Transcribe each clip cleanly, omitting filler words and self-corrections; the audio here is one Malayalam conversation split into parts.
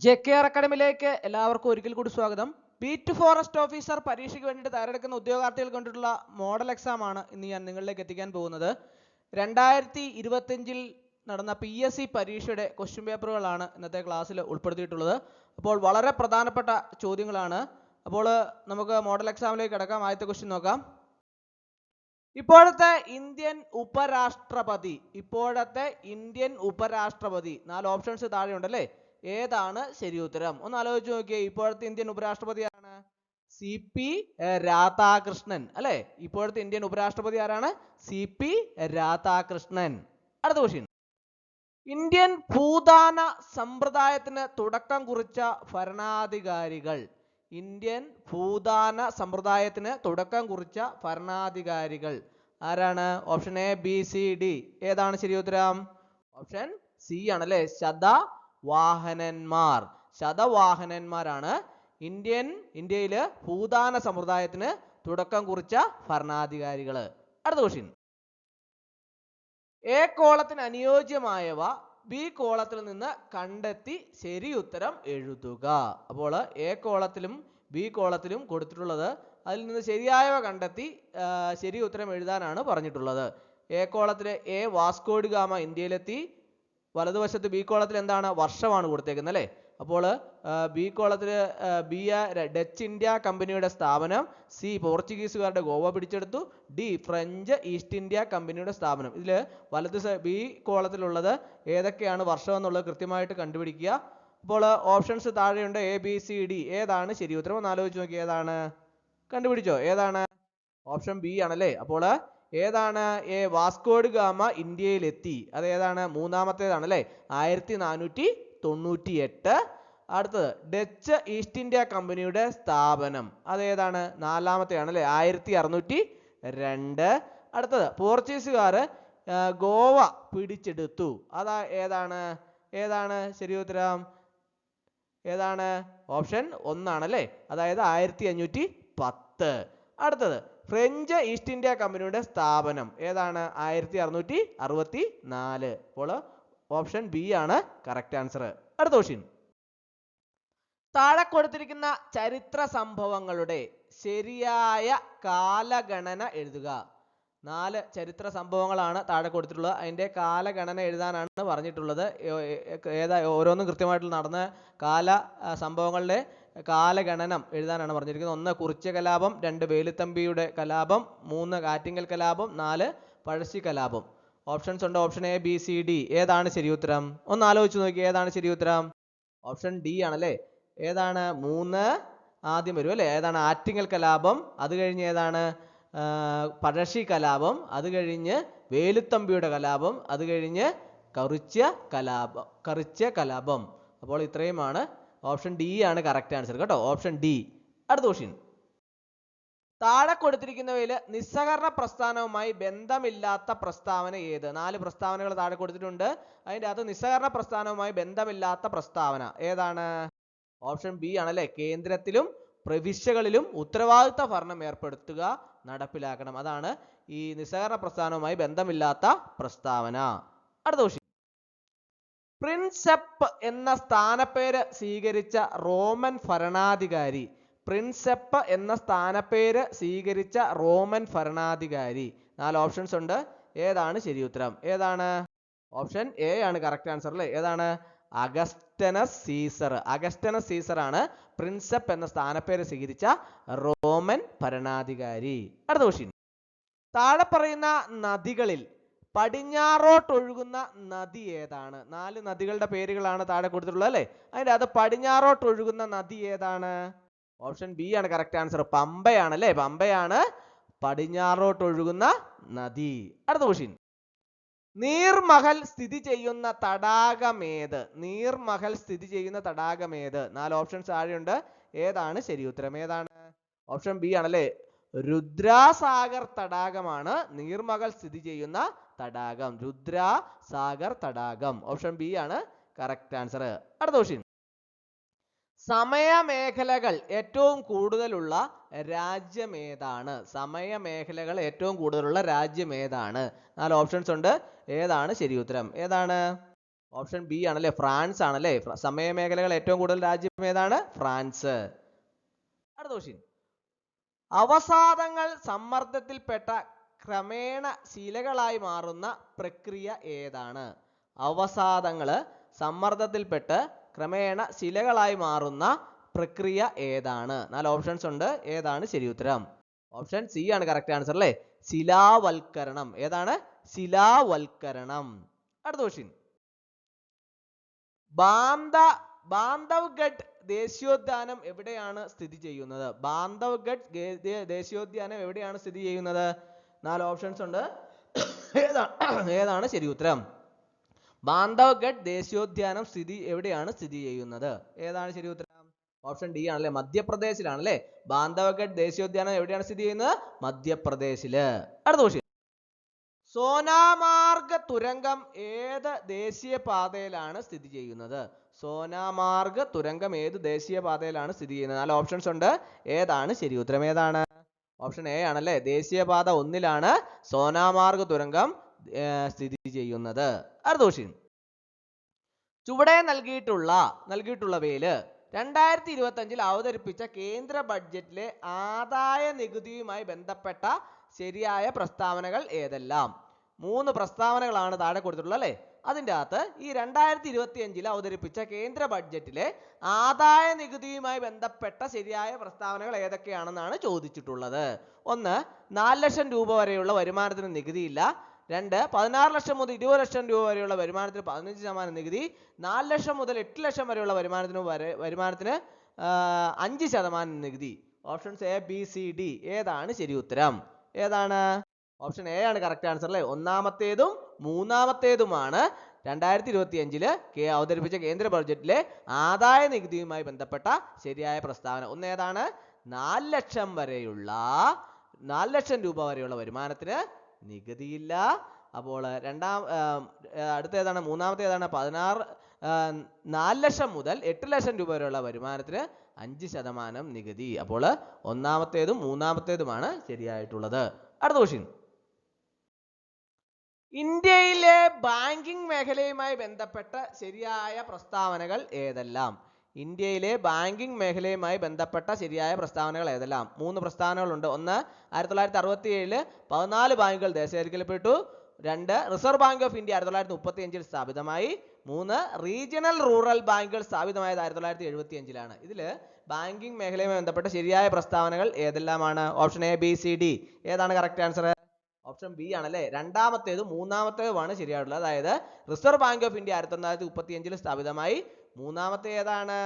JKR അക്കാഡമിയിലേക്ക് എല്ലാവർക്കും ഒരിക്കൽ കൂടി സ്വാഗതം. ബീറ്റ് ഫോറസ്റ്റ് ഓഫീസർ പരീക്ഷയ്ക്ക് വേണ്ടിയിട്ട് തയ്യാറെടുക്കുന്ന ഉദ്യോഗാർത്ഥികൾ കൊണ്ടിട്ടുള്ള മോഡൽ എക്സാം ആണ് ഇന്ന് ഞാൻ നിങ്ങളിലേക്ക് എത്തിക്കാൻ പോകുന്നത്. 2025 നടന്ന PSC പരീക്ഷയുടെ ക്വസ്റ്റ്യൻ പേപ്പറുകളാണ് ഇന്നത്തെ ക്ലാസ്സിൽ ഉൾപ്പെടുത്തിയിട്ടുള്ളത്. അപ്പോൾ വളരെ പ്രധാനപ്പെട്ട ചോദ്യങ്ങളാണ്. അപ്പോൾ നമുക്ക് മോഡൽ എക്സാമിലേക്ക് കിടക്കാം. ആദ്യത്തെ ക്വസ്റ്റ്യൻ നോക്കാം. ഇപ്പോഴത്തെ ഇന്ത്യൻ ഉപരാഷ്ട്രപതി 4 ഓപ്ഷൻസ് താഴെയുണ്ടല്ലേ, ഏതാണ് ശരി ഉത്തരം? ഒന്ന് ആലോചിച്ച് നോക്കിയേ. ഇപ്പോഴത്തെ ഇന്ത്യൻ ഉപരാഷ്ട്രപതി ആരാണ്? CP രാധാകൃഷ്ണൻ അല്ലേ? ഇപ്പോഴത്തെ ഇന്ത്യൻ ഉപരാഷ്ട്രപതി ആരാണ്? CP രാധാകൃഷ്ണൻ. അടുത്ത ക്വസ്റ്റ്യൻ. ഇന്ത്യൻ ഭൂദാന സമ്പ്രദായത്തിന് തുടക്കം കുറിച്ച ഭരണാധികാരികൾ. ഇന്ത്യൻ ഭൂദാന സമ്പ്രദായത്തിന് തുടക്കം കുറിച്ച ഭരണാധികാരികൾ ആരാണ്? Option A, B, C, D. ഏതാണ് ശരി ഉത്തരം? ഓപ്ഷൻ C ആണല്ലേ, ശതവാഹനന്മാരാണ് ഇന്ത്യയില് ഭൂദാന സമ്പ്രദായത്തിന് തുടക്കം കുറിച്ച ഭരണാധികാരികൾ. അടുത്ത ക്വസ്റ്റ്യൻ. A കോളത്തിന് അനുയോജ്യമായവ B കോളത്തിൽ നിന്ന് കണ്ടെത്തി ശരി ഉത്തരം എഴുതുക. അപ്പോൾ A കോളത്തിലും B കോളത്തിലും കൊടുത്തിട്ടുള്ളത്, അതിൽ നിന്ന് ശരിയായവ കണ്ടെത്തി ശരി ഉത്തരം എഴുതാനാണ് പറഞ്ഞിട്ടുള്ളത്. A കോളത്തിലെ A വാസ്കോഡി ഗാമ ഇന്ത്യയിലെത്തി. വലതുവശത്ത് B കോളത്തിൽ എന്താണ്? വർഷമാണ് കൊടുത്തേക്കുന്നത് അല്ലേ? അപ്പോൾ B കോളത്തിൽ B ഡച്ച് ഇന്ത്യ കമ്പനിയുടെ സ്ഥാപനം, C പോർച്ചുഗീസുകാരുടെ ഗോവ പിടിച്ചെടുത്തു, D ഫ്രഞ്ച് ഈസ്റ്റ് ഇന്ത്യ കമ്പനിയുടെ സ്ഥാപനം. ഇതിൽ വലത് B കോളത്തിലുള്ളത് ഏതൊക്കെയാണ് വർഷം എന്നുള്ളത് കൃത്യമായിട്ട് കണ്ടുപിടിക്കുക. അപ്പോൾ options താഴെയുണ്ട്, A, B, C, D. ഏതാണ് ശരി ഉത്തരം? ഒന്ന് ആലോചിച്ച് നോക്കി. ഏതാണ്? കണ്ടുപിടിച്ചോ? ഏതാണ്? ഓപ്ഷൻ B ആണല്ലേ. അപ്പോൾ ഏതാണ്? വാസ്കോഡി ഗാമ ഇന്ത്യയിലെത്തി. അത് ഏതാണ്? മൂന്നാമത്തേതാണ് അല്ലേ, 1498. അടുത്തത് ഡച്ച് ഈസ്റ്റ് ഇന്ത്യ കമ്പനിയുടെ സ്ഥാപനം, അതേതാണ്? നാലാമത്തെയാണ് അല്ലേ, 1602. അടുത്തത് പോർച്ചുഗീസുകാർ ഗോവ പിടിച്ചെടുത്തു. അതാ ഏതാണ് ശരി ഉത്തരം? ഏതാണ്? ഓപ്ഷൻ 1 ആണല്ലേ, അതായത് 1510. അടുത്തത് ഫ്രഞ്ച് ഈസ്റ്റ് ഇന്ത്യ കമ്പനിയുടെ സ്ഥാപനം ഏതാണ്? 1664. അപ്പോൾ ഓപ്ഷൻ B ആണ് കറക്റ്റ് ആൻസർ. അടുത്ത ക്വസ്റ്റ്യൻ. താഴെ കൊടുത്തിരിക്കുന്ന ചരിത്ര സംഭവങ്ങളുടെ ശരിയായ കാലഗണന എഴുതുക. 4 ചരിത്ര സംഭവങ്ങളാണ് താഴെ കൊടുത്തിട്ടുള്ളത്. അതിൻ്റെ കാലഗണന എഴുതാനാണ് പറഞ്ഞിട്ടുള്ളത്. ഓരോന്നും കൃത്യമായിട്ട് നടന്ന സംഭവങ്ങളുടെ കാലഗണനം എഴുതാനാണ് പറഞ്ഞിരിക്കുന്നത്. 1 കുറിച്യ കലാപം, 2 വേലുത്തമ്പിയുടെ കലാപം, 3 ആറ്റിങ്ങൽ കലാപം, 4 പഴശ്ശി കലാപം. ഓപ്ഷൻസ് ഉണ്ട്, option A, B, C, D. ഏതാണ് ശരി ഉത്തരം? ഒന്ന് ആലോചിച്ച് നോക്കി. ഏതാണ് ശരി ഉത്തരം? ഓപ്ഷൻ D ആണല്ലേ. ഏതാണ്? 3 ആദ്യം വരും അല്ലേ. ഏതാണ്? ആറ്റിങ്ങൽ കലാപം, അത് കഴിഞ്ഞ് ഏതാണ്? പഴശ്ശി കലാപം, അത് കഴിഞ്ഞ് വേലുത്തമ്പിയുടെ കലാപം, അത് കഴിഞ്ഞ് കുറിച്യ കലാപം. അപ്പോൾ ഇത്രയുമാണ്. ഓപ്ഷൻ D ആണ് കറക്റ്റ് ആൻസർ കേട്ടോ, ഓപ്ഷൻ D. അടുത്ത ക്വസ്റ്റ്യൻ. താഴെ കൊടുത്തിരിക്കുന്നവയിൽ നിസ്സഹകരണ പ്രസ്ഥാനവുമായി ബന്ധമില്ലാത്ത പ്രസ്താവന ഏത്? 4 പ്രസ്താവനകൾ താഴെ കൊടുത്തിട്ടുണ്ട്. അതിൻ്റെ അകത്ത് നിസ്സഹകരണ പ്രസ്ഥാനവുമായി ബന്ധമില്ലാത്ത പ്രസ്താവന ഏതാണ്? ഓപ്ഷൻ B ആണല്ലേ, കേന്ദ്രത്തിലും പ്രവിശ്യകളിലും ഉത്തരവാദിത്ത ഭരണം ഏർപ്പെടുത്തുക, നടപ്പിലാക്കണം. അതാണ് ഈ നിസ്സഹകരണ പ്രസ്ഥാനവുമായി ബന്ധമില്ലാത്ത പ്രസ്താവന. അടുത്ത ക്വസ്റ്റ്യൻ. പ്രിൻസെപ്പ് എന്ന സ്ഥാനപ്പേര് സ്വീകരിച്ച റോമൻ ഭരണാധികാരി. പ്രിൻസെപ്പ് എന്ന സ്ഥാനപ്പേര് സ്വീകരിച്ച റോമൻ ഭരണാധികാരി. 4 ഓപ്ഷൻസ് ഉണ്ട്. ഏതാണ് ശരി ഉത്തരം? ഏതാണ്? ഓപ്ഷൻ A ആണ് കറക്റ്റ് ആൻസർ അല്ലേ. ഏതാണ്? അഗസ്റ്റനസ് സീസർ ആണ് പ്രിൻസെപ്പ് എന്ന സ്ഥാനപ്പേര് സ്വീകരിച്ച റോമൻ ഭരണാധികാരി. അടുത്ത ക്വസ്റ്റ്യൻ. താഴെ പറയുന്ന നദികളിൽ പടിഞ്ഞാറോട്ടൊഴുകുന്ന നദി ഏതാണ്? 4 നദികളുടെ പേരുകളാണ് താഴെ കൊടുത്തിട്ടുള്ളത് അല്ലേ. അതിൻ്റെ അത് പടിഞ്ഞാറോട്ടൊഴുകുന്ന നദി ഏതാണ്? ഓപ്ഷൻ B ആണ് കറക്റ്റ് ആൻസർ, പമ്പയാണല്ലേ. പമ്പയാണ് പടിഞ്ഞാറോട്ടൊഴുകുന്ന നദി. അടുത്ത ക്വസ്റ്റ്യൻ. നീർമഹൽ സ്ഥിതി ചെയ്യുന്ന തടാകമേത്? 4 ഓപ്ഷൻസ് താഴെയുണ്ട്. ഏതാണ് ശരി ഉത്തരം? ഏതാണ്? ഓപ്ഷൻ B ആണല്ലേ, രുദ്രാസാഗർ തടാകമാണ് നീർമഹൽ സ്ഥിതി ചെയ്യുന്ന തടാകം. രുദ്രാസാഗർ തടാകം. ഓപ്ഷൻ B ആണ് കറക്റ്റ് ആൻസർ. അടുത്ത ക്വസ്റ്റ്യൻ. സമയമേഖലകൾ ഏറ്റവും കൂടുതലുള്ള രാജ്യം ഏതാണ്? 4 ഓപ്ഷൻസ് ഉണ്ട്. ഏതാണ് ശരി ഉത്തരം? ഏതാണ്? ഓപ്ഷൻ ബി ആണല്ലേ, ഫ്രാൻസ് ആണല്ലേ. സമയമേഖലകൾ ഏറ്റവും കൂടുതൽ രാജ്യം ഏതാണ്? ഫ്രാൻസ്. അടുത്ത ക്വസ്റ്റ്യൻ, അവസാദങ്ങൾ സമ്മർദ്ദത്തിൽപ്പെട്ട ക്രമേണ ശിലകളായി മാറുന്ന പ്രക്രിയ ഏതാണ്? അവസാദങ്ങള് സമ്മർദ്ദത്തിൽപ്പെട്ട് ക്രമേണ ശിലകളായി മാറുന്ന പ്രക്രിയ ഏതാണ്? 4 ഓപ്ഷൻസ് ഉണ്ട്. ഏതാണ് ശരി ഉത്തരം? ഓപ്ഷൻ സി ആണ് കറക്റ്റ് ആൻസർ അല്ലേ, ശിലാവൽക്കരണം. ഏതാണ്? ശിലാവൽക്കരണം. അടുത്ത ക്വസ്റ്റ്യൻ, ബാന്ധവ്ഗഡ് ദേശീയോദ്യാനം എവിടെയാണ് സ്ഥിതി ചെയ്യുന്നത്? ബാന്ധവ്ഗഡ് ദേശീയോദ്യാനം എവിടെയാണ് സ്ഥിതി ചെയ്യുന്നത്? 4 ഓപ്ഷൻസ് ഉണ്ട്. ഏതാണ് ശരി ഉത്തരം? ബാന്ധവ്ഗഡ് ദേശീയോദ്യാനം എവിടെയാണ് സ്ഥിതി ചെയ്യുന്നത്? ഏതാണ് ശരി ഉത്തരം? ഓപ്ഷൻ ഡി ആണല്ലേ, മധ്യപ്രദേശിലാണല്ലേ. ബാന്ധവ്ഗഡ് ദേശീയോദ്യാനം എവിടെയാണ് സ്ഥിതി ചെയ്യുന്നത്? മധ്യപ്രദേശില്. അടുത്ത ക്വസ്റ്റ്യൻ, സോനാമാർഗ് തുരങ്കം ഏത് ദേശീയപാതയിലാണ് സ്ഥിതി ചെയ്യുന്നത്? സോനാമാർഗ് തുരങ്കം ഏത് ദേശീയപാതയിലാണ് സ്ഥിതി ചെയ്യുന്നത്? 4 ഓപ്ഷൻസ് ഉണ്ട്. ഏതാണ് ശരി ഉത്തരം? ഏതാണ്? ഓപ്ഷൻ എ ആണല്ലേ, ദേശീയപാത 1-ലാണ് സോനാമാർഗ് തുരങ്കം സ്ഥിതി ചെയ്യുന്നത്. അടുത്ത ക്വസ്റ്റ്യൻ, ചുവടെ നൽകിയിട്ടുള്ളവയില് 2025 അവതരിപ്പിച്ച കേന്ദ്ര ബഡ്ജറ്റിലെ ആദായ നികുതിയുമായി ബന്ധപ്പെട്ട ശരിയായ പ്രസ്താവനകൾ ഏതെല്ലാം? 3 പ്രസ്താവനകളാണ് താഴെ കൊടുത്തിട്ടുള്ളത് അല്ലേ. അതിൻ്റെ അകത്ത് ഈ 2025 അവതരിപ്പിച്ച കേന്ദ്ര ബഡ്ജറ്റിലെ ആദായ നികുതിയുമായി ബന്ധപ്പെട്ട ശരിയായ പ്രസ്താവനകൾ ഏതൊക്കെയാണെന്നാണ് ചോദിച്ചിട്ടുള്ളത്. 1, 4 ലക്ഷം രൂപ വരെയുള്ള വരുമാനത്തിന് നികുതിയില്ല. 2, 16 ലക്ഷം മുതൽ 20 ലക്ഷം രൂപ വരെയുള്ള വരുമാനത്തിന് 15% നികുതി. 4 ലക്ഷം മുതൽ 8 ലക്ഷം വരെയുള്ള വരുമാനത്തിന് 5% നികുതി. Options A, B, C, D. ഏതാണ് ശരി ഉത്തരം? ഏതാണ്? ഓപ്ഷൻ എ ആണ് കറക്റ്റ് ആൻസർ അല്ലേ. ഒന്നാമത്തേതും മൂന്നാമത്തേതുമാണ് 2025 അവതരിപ്പിച്ച കേന്ദ്ര ബഡ്ജറ്റിലെ ആദായ നികുതിയുമായി ബന്ധപ്പെട്ട ശരിയായ പ്രസ്താവന. ഒന്ന് ഏതാണ്? 4 ലക്ഷം രൂപ വരെയുള്ള വരുമാനത്തിന് നികുതിയില്ല. അപ്പോൾ അടുത്തേതാണ്? മൂന്നാമത്തേതാണ്? 4 ലക്ഷം മുതൽ 8 ലക്ഷം രൂപ വരെയുള്ള വരുമാനത്തിന് 5% നികുതി. അപ്പോൾ ഒന്നാമത്തേതും മൂന്നാമത്തേതുമാണ് ശരിയായിട്ടുള്ളത്. അടുത്ത ക്വസ്റ്റ്യൻ, ഇന്ത്യയിലെ ബാങ്കിംഗ് മേഖലയുമായി ബന്ധപ്പെട്ട ശരിയായ പ്രസ്താവനകൾ ഏതെല്ലാം? ഇന്ത്യയിലെ ബാങ്കിംഗ് മേഖലയുമായി ബന്ധപ്പെട്ട ശരിയായ പ്രസ്താവനകൾ ഏതെല്ലാം? 3 പ്രസ്താവനകളുണ്ട്. 1, 1967 14 ബാങ്കുകൾ ദേശസാൽക്കരിക്കപ്പെട്ടു. 2, റിസർവ് ബാങ്ക് ഓഫ് ഇന്ത്യ 1935 സ്ഥാപിതമായി. 3, റീജിയണൽ റൂറൽ ബാങ്കുകൾ സ്ഥാപിതമായത് 1975-ലാണ്. ഇതിൽ ബാങ്കിംഗ് മേഖലയുമായി ബന്ധപ്പെട്ട ശരിയായ പ്രസ്താവനകൾ ഏതെല്ലാമാണ്? Option A, B, C, D. ഏതാണ് കറക്റ്റ് ആൻസർ? ഓപ്ഷൻ ബി ആണല്ലേ, രണ്ടാമത്തേതും മൂന്നാമത്തേതുമാണ് ശരിയായിട്ടുള്ളത്. അതായത് റിസർവ് ബാങ്ക് ഓഫ് ഇന്ത്യ 1935 സ്ഥാപിതമായി. മൂന്നാമത്തെ ഏതാണ്?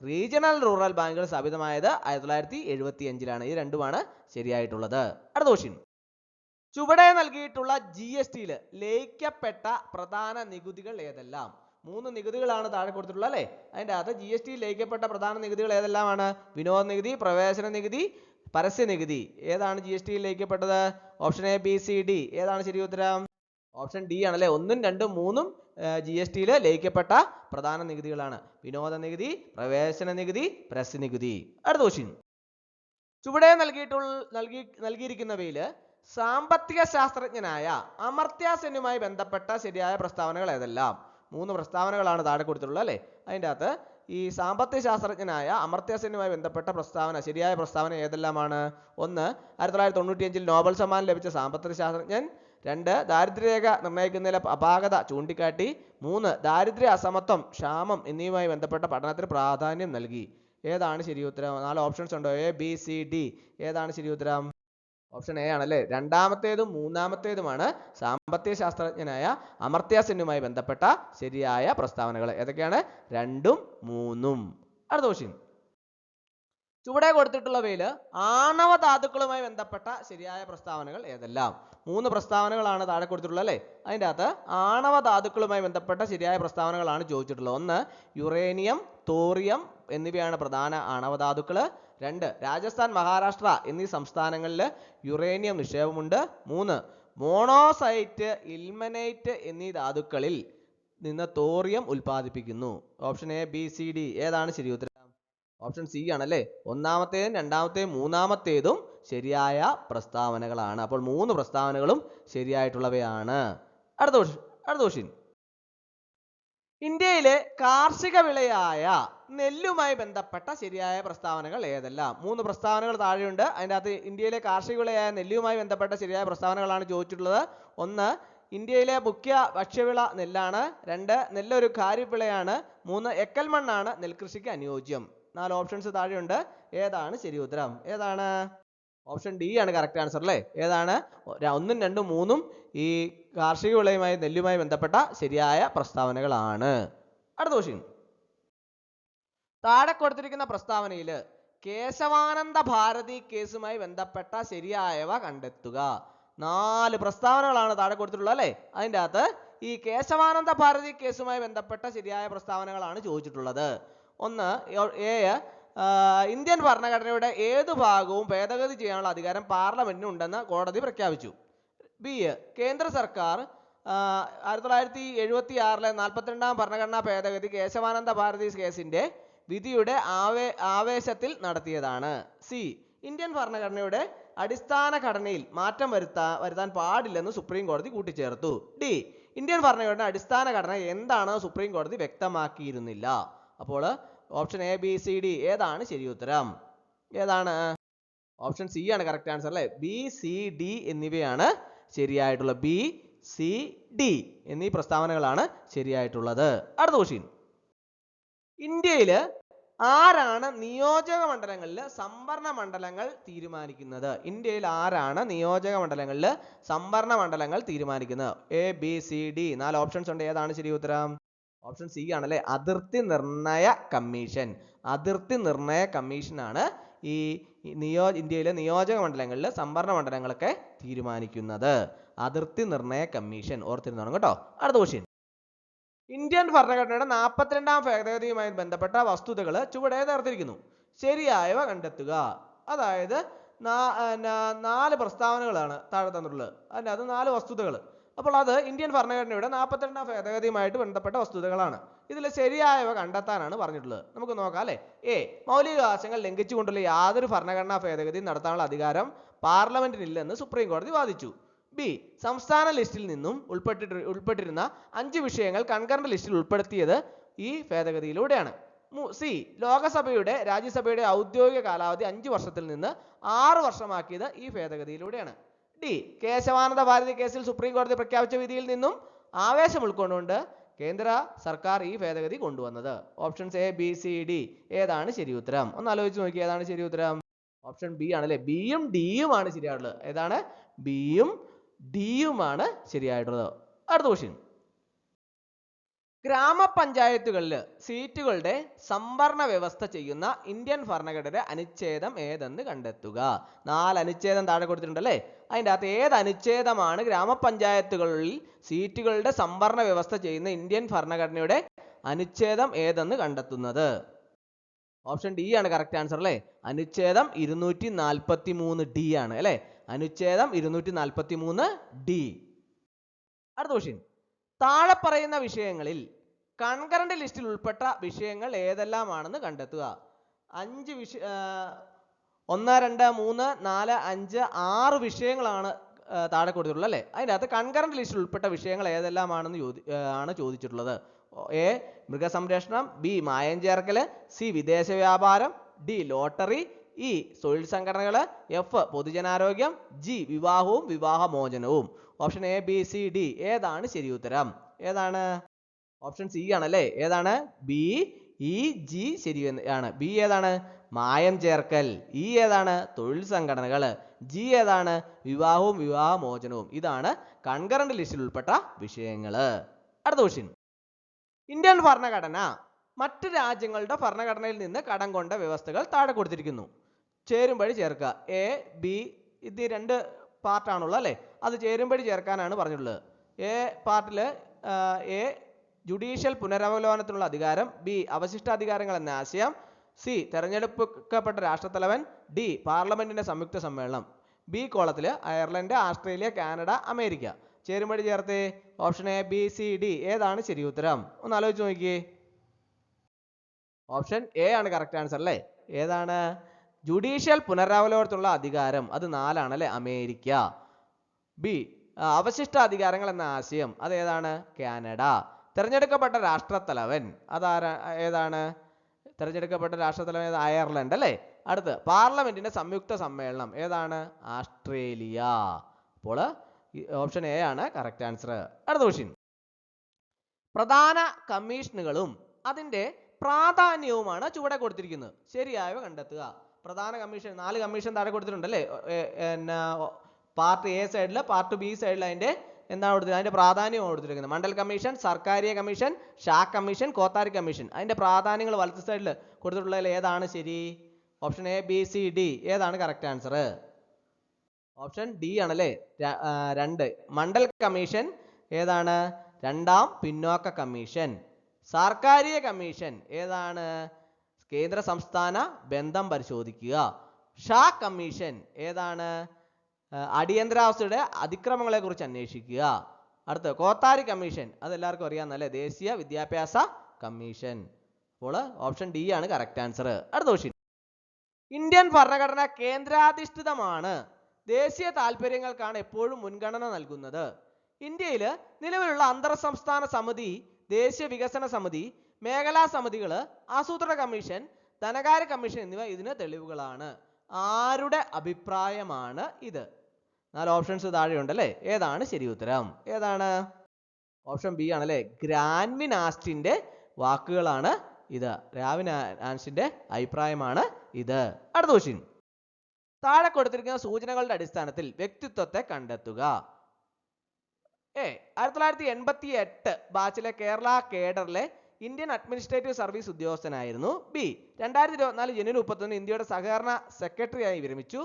റീജിയണൽ റൂറൽ ബാങ്കുകൾ സ്ഥാപിതമായത് 1975-ലാണ്. ഈ രണ്ടുമാണ് ശരിയായിട്ടുള്ളത്. അടുത്ത ക്വസ്റ്റ്യൻ, ചുവടെ നൽകിയിട്ടുള്ള GST-യിൽ ലയിക്കപ്പെട്ട പ്രധാന നികുതികൾ ഏതെല്ലാം? 3 നികുതികളാണ് താഴെ കൊടുത്തിട്ടുള്ളത് അല്ലേ. അതിൻ്റെ അകത്ത് GST ലയിക്കപ്പെട്ട പ്രധാന നികുതികൾ ഏതെല്ലാമാണ്? വിനോദ നികുതി, പ്രവേശന നികുതി, പരസ്യ നികുതി. ഏതാണ് GST ലയിക്കപ്പെട്ടത്? Option A, B, C, D. ഏതാണ് ശരി ഉത്തരം? ഓപ്ഷൻ ഡി ആണല്ലേ. 1, 2, 3 GST-യിൽ ലയിക്കപ്പെട്ട പ്രധാന നികുതികളാണ്. വിനോദ നികുതി, പ്രവേശന നികുതി, പരസ്യ നികുതി. അടുത്ത ക്വസ്റ്റ്യൻ, ചുവടെ നൽകിയിരിക്കുന്നവയിൽ സാമ്പത്തിക ശാസ്ത്രജ്ഞനായ അമർത്യ സെന്നുമായി ബന്ധപ്പെട്ട ശരിയായ പ്രസ്താവനകൾ ഏതെല്ലാം? 3 പ്രസ്താവനകളാണ് താഴെ കൊടുത്തിട്ടുള്ളത് അല്ലേ. അതിൻ്റെ അകത്ത് ഈ സാമ്പത്തിക ശാസ്ത്രജ്ഞനായ അമർത്യ സെന്നുമായി ബന്ധപ്പെട്ട ശരിയായ പ്രസ്താവന ഏതെല്ലാമാണ്? 1, 1995 നോബൽ സമ്മാനം ലഭിച്ച സാമ്പത്തിക ശാസ്ത്രജ്ഞൻ. 2, ദാരിദ്ര്യരേഖ നിർണ്ണയിക്കുന്നതിലെ അപാകത ചൂണ്ടിക്കാട്ടി. 3, ദാരിദ്ര്യ, അസമത്വം, ക്ഷാമം എന്നിവയുമായി ബന്ധപ്പെട്ട പഠനത്തിന് പ്രാധാന്യം നൽകി. ഏതാണ് ശരി ഉത്തരം? 4 ഓപ്ഷൻസ് ഉണ്ടോ? A, B, C, D. ഏതാണ് ശരി ഉത്തരം? ഓപ്ഷൻ എ ആണല്ലേ, രണ്ടാമത്തേതും മൂന്നാമത്തേതുമാണ് സാമ്പത്തിക ശാസ്ത്രജ്ഞനായ അമർത്യ സെന്നുമായി ബന്ധപ്പെട്ട ശരിയായ പ്രസ്താവനകൾ. ഏതൊക്കെയാണ്? 2ഉം 3ഉം. അടുത്ത ക്വസ്റ്റ്യൻ, ചുവടെ കൊടുത്തിട്ടുള്ളവയിൽ ആണവ ധാതുക്കളുമായി ബന്ധപ്പെട്ട ശരിയായ പ്രസ്താവനകൾ ഏതെല്ലാം? 3 പ്രസ്താവനകളാണ് താഴെ കൊടുത്തിട്ടുള്ളത് അല്ലേ. അതിൻ്റെ അകത്ത് ആണവ ധാതുക്കളുമായി ബന്ധപ്പെട്ട ശരിയായ പ്രസ്താവനകളാണ് ചോദിച്ചിട്ടുള്ളത്. 1, യുറേനിയം, തോറിയം എന്നിവയാണ് പ്രധാന ആണവ ധാതുക്കൾ. 2, രാജസ്ഥാൻ, മഹാരാഷ്ട്ര എന്നീ സംസ്ഥാനങ്ങളിൽ യുറേനിയം നിക്ഷേപമുണ്ട്. 3, മോണോസൈറ്റ്, ഇൽമനൈറ്റ് എന്നീ ധാതുക്കളിൽ നിന്ന് തോറിയം ഉൽപ്പാദിപ്പിക്കുന്നു. Option A, B, C, D. ഏതാണ് ശരി ഉത്തരം? ഓപ്ഷൻ സി ആണല്ലേ. ഒന്നാമത്തേതും രണ്ടാമത്തേതും മൂന്നാമത്തേതും ശരിയായ പ്രസ്താവനകളാണ്. അപ്പോൾ 3 പ്രസ്താവനകളും ശരിയായിട്ടുള്ളവയാണ്. അടുത്ത ക്വസ്റ്റ്യൻ, ഇന്ത്യയിലെ കാർഷിക വിളയായ നെല്ലുമായി ബന്ധപ്പെട്ട ശരിയായ പ്രസ്താവനകൾ ഏതെല്ലാം? 3 പ്രസ്താവനകൾ താഴെയുണ്ട്. അതിൻ്റെ അകത്ത് ഇന്ത്യയിലെ കാർഷിക വിളയായ നെല്ലുമായി ബന്ധപ്പെട്ട ശരിയായ പ്രസ്താവനകളാണ് ചോദിച്ചിട്ടുള്ളത്. 1, ഇന്ത്യയിലെ മുഖ്യ ഭക്ഷ്യവിള നെല്ലാണ്. 2, നെല്ലൊരു ഖാരിഫ് വിളയാണ്. 3, എക്കൽ മണ്ണാണ് നെൽകൃഷിക്ക് അനുയോജ്യം. 4 ഓപ്ഷൻസ് താഴെയുണ്ട്. ഏതാണ് ശരി ഉത്തരം? ഏതാണ്? ഓപ്ഷൻ ഡി ആണ് കറക്റ്റ് ആൻസർ അല്ലേ? ഏതാണ്? 1, 2, 3 ഈ കാർഷിക വിളയുമായി നെല്ലുമായി ബന്ധപ്പെട്ട ശരിയായ പ്രസ്താവനകളാണ്. അടുത്ത ക്വസ്റ്റ്യൻ. താഴെ കൊടുത്തിരിക്കുന്ന പ്രസ്താവനയിൽ കേശവാനന്ദ ഭാരതി കേസുമായി ബന്ധപ്പെട്ട ശരിയായവ കണ്ടെത്തുക. 4 പ്രസ്താവനകളാണ് താഴെ കൊടുത്തിട്ടുള്ളത് അല്ലേ? അതിൻ്റെ അകത്ത് ഈ കേശവാനന്ദ ഭാരതി കേസുമായി ബന്ധപ്പെട്ട ശരിയായ പ്രസ്താവനകളാണ് ചോദിച്ചിട്ടുള്ളത്. 1, എ, ഇന്ത്യൻ ഭരണഘടനയുടെ ഏതു ഭാഗവും ഭേദഗതി ചെയ്യാനുള്ള അധികാരം പാർലമെന്റിന് ഉണ്ടെന്ന് കോടതി പ്രഖ്യാപിച്ചു. ബി, കേന്ദ്ര സർക്കാർ 1976 42-ാം ഭരണഘടനാ ഭേദഗതി കേശവാനന്ദ ഭാരതി കേസിന്റെ വിധിയുടെ ആവേശത്തിൽ നടത്തിയതാണ്. സി, ഇന്ത്യൻ ഭരണഘടനയുടെ അടിസ്ഥാന ഘടനയിൽ മാറ്റം വരുത്താൻ പാടില്ലെന്ന് സുപ്രീം കോടതി കൂട്ടിച്ചേർത്തു. ഡി, ഇന്ത്യൻ ഭരണഘടന അടിസ്ഥാന ഘടന എന്താണെന്ന് സുപ്രീം കോടതി വ്യക്തമാക്കിയിരുന്നില്ല. അപ്പോൾ option A, B, C, D ഏതാണ് ശരി ഉത്തരം? ഏതാണ്? ഓപ്ഷൻ സി ആണ് കറക്റ്റ് ആൻസർ അല്ലേ? ബി, സി, ഡി എന്നിവയാണ് ശരിയായിട്ടുള്ളത്. ബി, സി, ഡി എന്നീ പ്രസ്താവനകളാണ് ശരിയായിട്ടുള്ളത്. അടുത്ത ക്വസ്റ്റ്യൻ. ഇന്ത്യയിൽ ആരാണ് നിയോജക മണ്ഡലങ്ങളിൽ സംവരണ മണ്ഡലങ്ങൾ തീരുമാനിക്കുന്നത്? ഇന്ത്യയിൽ ആരാണ് നിയോജക മണ്ഡലങ്ങളിൽ സംവരണ മണ്ഡലങ്ങൾ തീരുമാനിക്കുന്നത്? A, B, C, D 4 options ഉണ്ട്. ഏതാണ് ശരി ഉത്തരം? ഓപ്ഷൻ സി ആണല്ലേ? അതിർത്തി നിർണയ കമ്മീഷൻ. അതിർത്തി നിർണയ കമ്മീഷനാണ് ഈ ഇന്ത്യയിലെ നിയോജക മണ്ഡലങ്ങളിൽ സംവരണ മണ്ഡലങ്ങളൊക്കെ തീരുമാനിക്കുന്നത്. അതിർത്തി നിർണയ കമ്മീഷൻ ഓർത്തിരുന്നോണം കേട്ടോ. അടുത്ത ക്വസ്റ്റ്യൻ. ഇന്ത്യൻ ഭരണഘടനയുടെ 42-ാം ഭേദഗതിയുമായി ബന്ധപ്പെട്ട വസ്തുതകൾ ചുവടെ ചേർത്തിരിക്കുന്നു. ശരിയായവ കണ്ടെത്തുക. അതായത് 4 പ്രസ്താവനകളാണ് താഴെ തന്നിട്ടുള്ളത്. അതിൻ്റെ അത് 4 വസ്തുതകൾ. അപ്പോൾ അത് ഇന്ത്യൻ ഭരണഘടനയുടെ 42-ാം ഭേദഗതിയുമായിട്ട് ബന്ധപ്പെട്ട വസ്തുതകളാണ്. ഇതിൽ ശരിയായവ കണ്ടെത്താനാണ് പറഞ്ഞിട്ടുള്ളത്. നമുക്ക് നോക്കാം അല്ലേ? എ, മൗലികാവകാശങ്ങൾ ലംഘിച്ചുകൊണ്ടുള്ള യാതൊരു ഭരണഘടനാ ഭേദഗതി നടത്താനുള്ള അധികാരം പാർലമെന്റിനില്ലെന്ന് സുപ്രീം കോടതി വാദിച്ചു. ബി, സംസ്ഥാന ലിസ്റ്റിൽ നിന്നും ഉൾപ്പെട്ടിരുന്ന 5 വിഷയങ്ങൾ കൺകറന്റ് ലിസ്റ്റിൽ ഉൾപ്പെടുത്തിയത് ഈ ഭേദഗതിയിലൂടെയാണ്. സി, ലോകസഭയുടെ രാജ്യസഭയുടെ ഔദ്യോഗിക കാലാവധി 5 വർഷത്തിൽ നിന്ന് 6 വർഷമാക്കിയത് ഈ ഭേദഗതിയിലൂടെയാണ്. ഡി, കേശവാനന്ദ ഭാരതി കേസിൽ സുപ്രീം കോടതി പ്രഖ്യാപിച്ച വിധിയിൽ നിന്നും ആവേശം ഉൾക്കൊണ്ടുകൊണ്ട് കേന്ദ്ര സർക്കാർ ഈ ഭേദഗതി കൊണ്ടുവന്നത്. Options A, B, C, D ഏതാണ് ശരി ഉത്തരം? ഒന്ന് ആലോചിച്ച് നോക്കി. ഏതാണ് ശരി ഉത്തരം? ഓപ്ഷൻ ബി ആണല്ലേ? ബിയും ഡിയുമാണ് ശരിയായിട്ടുള്ളത്. ഏതാണ്? ബിയും ഡിയുമാണ് ശരിയായിട്ടുള്ളത്. അടുത്ത ക്വസ്റ്റ്യൻ. ഗ്രാമപഞ്ചായത്തുകളിൽ സീറ്റുകളുടെ സംവരണ വ്യവസ്ഥ ചെയ്യുന്ന ഇന്ത്യൻ ഭരണഘടനയുടെ അനുച്ഛേദം ഏതെന്ന് കണ്ടെത്തുക. 4 അനുച്ഛേദം താഴെ കൊടുത്തിട്ടുണ്ടല്ലേ? അതിൻ്റെ അകത്ത് ഏത് അനുച്ഛേദമാണ് ഗ്രാമപഞ്ചായത്തുകളിൽ സീറ്റുകളുടെ സംവരണ വ്യവസ്ഥ ചെയ്യുന്ന ഇന്ത്യൻ ഭരണഘടനയുടെ അനുച്ഛേദം ഏതെന്ന് കണ്ടെത്തുന്നത്? ഓപ്ഷൻ ഡി ആണ് കറക്റ്റ് ആൻസർ അല്ലേ? അനുച്ഛേദം 243 ഡി ആണ് അല്ലേ? അനുച്ഛേദം 243 ഡി. അടുത്ത ക്വസ്റ്റ്യൻ. താഴെ പറയുന്ന വിഷയങ്ങളിൽ കൺകറന്റ് ലിസ്റ്റിൽ ഉൾപ്പെട്ട വിഷയങ്ങൾ ഏതെല്ലാമാണെന്ന് കണ്ടെത്തുക. 1, 2, 3, 4, 5, 6 വിഷയങ്ങളാണ് താഴെ കൊടുത്തിട്ടുള്ളത് അല്ലേ? അതിൻ്റെ അകത്ത് കൺകറന്റ് ലിസ്റ്റിൽ ഉൾപ്പെട്ട വിഷയങ്ങൾ ഏതെല്ലാമാണെന്ന് ആണ് ചോദിച്ചിട്ടുള്ളത്. എ, മൃഗസംരക്ഷണം. ബി, മായം ചേർക്കൽ. സി, വിദേശ വ്യാപാരം. D, lottery. ഇ, തൊഴിൽ സംഘടനകൾ. എഫ്, പൊതുജനാരോഗ്യം. ജി, വിവാഹവും വിവാഹമോചനവും. Option A, B, C, D ഏതാണ് ശരി ഉത്തരം? ഏതാണ്? ഓപ്ഷൻ സി ആണല്ലേ? ഏതാണ്? ബി, ഇ, ജി ശരിയാണ്. ബി ഏതാണ്? മായം ചേർക്കൽ. ഇ ഏതാണ്? തൊഴിൽ സംഘടനകൾ. ജി ഏതാണ്? വിവാഹവും വിവാഹമോചനവും. ഇതാണ് കൺകറന്റ് ലിസ്റ്റിൽ ഉൾപ്പെട്ട വിഷയങ്ങൾ. അടുത്ത ക്വസ്റ്റ്യൻ. ഇന്ത്യൻ ഭരണഘടന മറ്റ് രാജ്യങ്ങളുടെ ഭരണഘടനയിൽ നിന്ന് കടം കൊണ്ട വ്യവസ്ഥകൾ താഴെ കൊടുത്തിരിക്കുന്നു. ചേരുംപടി ചേർക്കുക. എ, ബി ഇത് 2 പാർട്ടാണുള്ളത് അല്ലേ? അത് ചേരുംപടി ചേർക്കാനാണ് പറഞ്ഞിട്ടുള്ളത്. എ പാർട്ടിൽ എ, ജുഡീഷ്യൽ പുനരവലോകനത്തിനുള്ള അധികാരം. ബി, അവശിഷ്ടാധികാരങ്ങൾ എന്ന ആശയം. സി, തെരഞ്ഞെടുക്കപ്പെട്ട രാഷ്ട്രത്തലവൻ. ഡി, പാർലമെന്റിന്റെ സംയുക്ത സമ്മേളനം. ബി കോളത്തിൽ അയർലൻഡ്, ഓസ്ട്രേലിയ, കാനഡ, അമേരിക്ക. ചേരുംപടി ചേർത്ത്. Option A, B, C, D ഏതാണ് ശരി ഉത്തരം? ഒന്ന് ആലോചിച്ച് നോക്കിയേ. ഓപ്ഷൻ എ ആണ് കറക്റ്റ് ആൻസർ അല്ലേ? ഏതാണ്? ജുഡീഷ്യൽ പുനരവലോകനത്തിനുള്ള അധികാരം. അത് 4 ആണല്ലേ? അമേരിക്ക. ബി, അവശിഷ്ട അധികാരങ്ങൾ എന്ന ആശയം. അത് ഏതാണ്? കാനഡ. തെരഞ്ഞെടുക്കപ്പെട്ട രാഷ്ട്രത്തലവൻ ഏതാണ്? തെരഞ്ഞെടുക്കപ്പെട്ട രാഷ്ട്രത്തലവൻ അയർലൻഡ് അല്ലേ? അടുത്ത് പാർലമെന്റിന്റെ സംയുക്ത സമ്മേളനം ഏതാണ്? ആസ്ട്രേലിയ. അപ്പോൾ ഓപ്ഷൻ എ ആണ് കറക്റ്റ് ആൻസർ. അടുത്ത ക്വസ്റ്റ്യൻ. പ്രധാന കമ്മീഷനുകളും അതിന്റെ പ്രാധാന്യവുമാണ് ചുവടെ കൊടുത്തിരിക്കുന്നത്. ശരിയായവ കണ്ടെത്തുക. പ്രധാന കമ്മീഷൻ 4 കമ്മീഷൻ താഴെ കൊടുത്തിട്ടുണ്ടല്ലേ? പാർട്ട് എ സൈഡിൽ, പാർട്ട് ബി സൈഡിൽ അതിന്റെ എന്താണ് കൊടുത്തിരിക്കുന്നത്? അതിന്റെ പ്രാധാന്യം കൊടുത്തിരിക്കുന്നത്. Mandal commission, Sarkaria commission, Shah commission, Kothari commission. അതിന്റെ പ്രാധാന്യങ്ങൾ വലത്ത് സൈഡിൽ കൊടുത്തിട്ടുള്ളതിൽ ഏതാണ് ശരി? Option A, B, C, D. ഏതാണ് കറക്റ്റ് ആൻസർ? ഓപ്ഷൻ ഡി ആണല്ലേ. 2. മണ്ഡൽ കമ്മീഷൻ ഏതാണ്? രണ്ടാം പിന്നോക്ക കമ്മീഷൻ. സർക്കാരിയ കമ്മീഷൻ ഏതാണ്? കേന്ദ്ര സംസ്ഥാന ബന്ധം പരിശോധിക്കുക. ഷാ കമ്മീഷൻ ഏതാണ്? അടിയന്തരാവസ്ഥയുടെ അതിക്രമങ്ങളെ കുറിച്ച് അന്വേഷിക്കുക. അടുത്ത കോത്താരി കമ്മീഷൻ അതെല്ലാവർക്കും അറിയാവുന്നല്ലേ, ദേശീയ വിദ്യാഭ്യാസ കമ്മീഷൻ. അപ്പോൾ ഓപ്ഷൻ ഡി ആണ് കറക്റ്റ് ആൻസർ. അടുത്ത ക്വസ്റ്റ്യൻ. ഇന്ത്യൻ ഭരണഘടന കേന്ദ്രാധിഷ്ഠിതമാണ്. ദേശീയ താല്പര്യങ്ങൾക്കാണ് എപ്പോഴും മുൻഗണന നൽകുന്നത്. ഇന്ത്യയിൽ നിലവിലുള്ള അന്തർ സംസ്ഥാന സമിതി, ദേശീയ വികസന സമിതി, മേഖലാ സമിതികൾ, ആസൂത്രണ കമ്മീഷൻ, ധനകാര്യ കമ്മീഷൻ എന്നിവ ഇതിന് തെളിവുകളാണ്. ആരുടെ അഭിപ്രായമാണ് ഇത്? 4 ഓപ്ഷൻസ് താഴെയുണ്ടല്ലേ. ഏതാണ് ശരി ഉത്തരം? ഏതാണ്? ഓപ്ഷൻ ബി ആണല്ലേ. ഗ്രാൻവിൻ ആസ്റ്റിന്റെ വാക്കുകളാണ് ഇത്. ഗ്രാൻവിൻ ആസ്റ്റിന്റെ അഭിപ്രായമാണ് ഇത്. അടുത്ത ക്വസ്റ്റ്യൻ. താഴെ കൊടുത്തിരിക്കുന്ന സൂചനകളുടെ അടിസ്ഥാനത്തിൽ വ്യക്തിത്വത്തെ കണ്ടെത്തുക. 1988 ബാച്ചിലെ കേരള കേഡറിലെ ഇന്ത്യൻ അഡ്മിനിസ്ട്രേറ്റീവ് സർവീസ് ഉദ്യോഗസ്ഥനായിരുന്നു. ബി. 2024 ജനുവരി 31 ഇന്ത്യയുടെ സഹകരണ സെക്രട്ടറിയായി വിരമിച്ചു.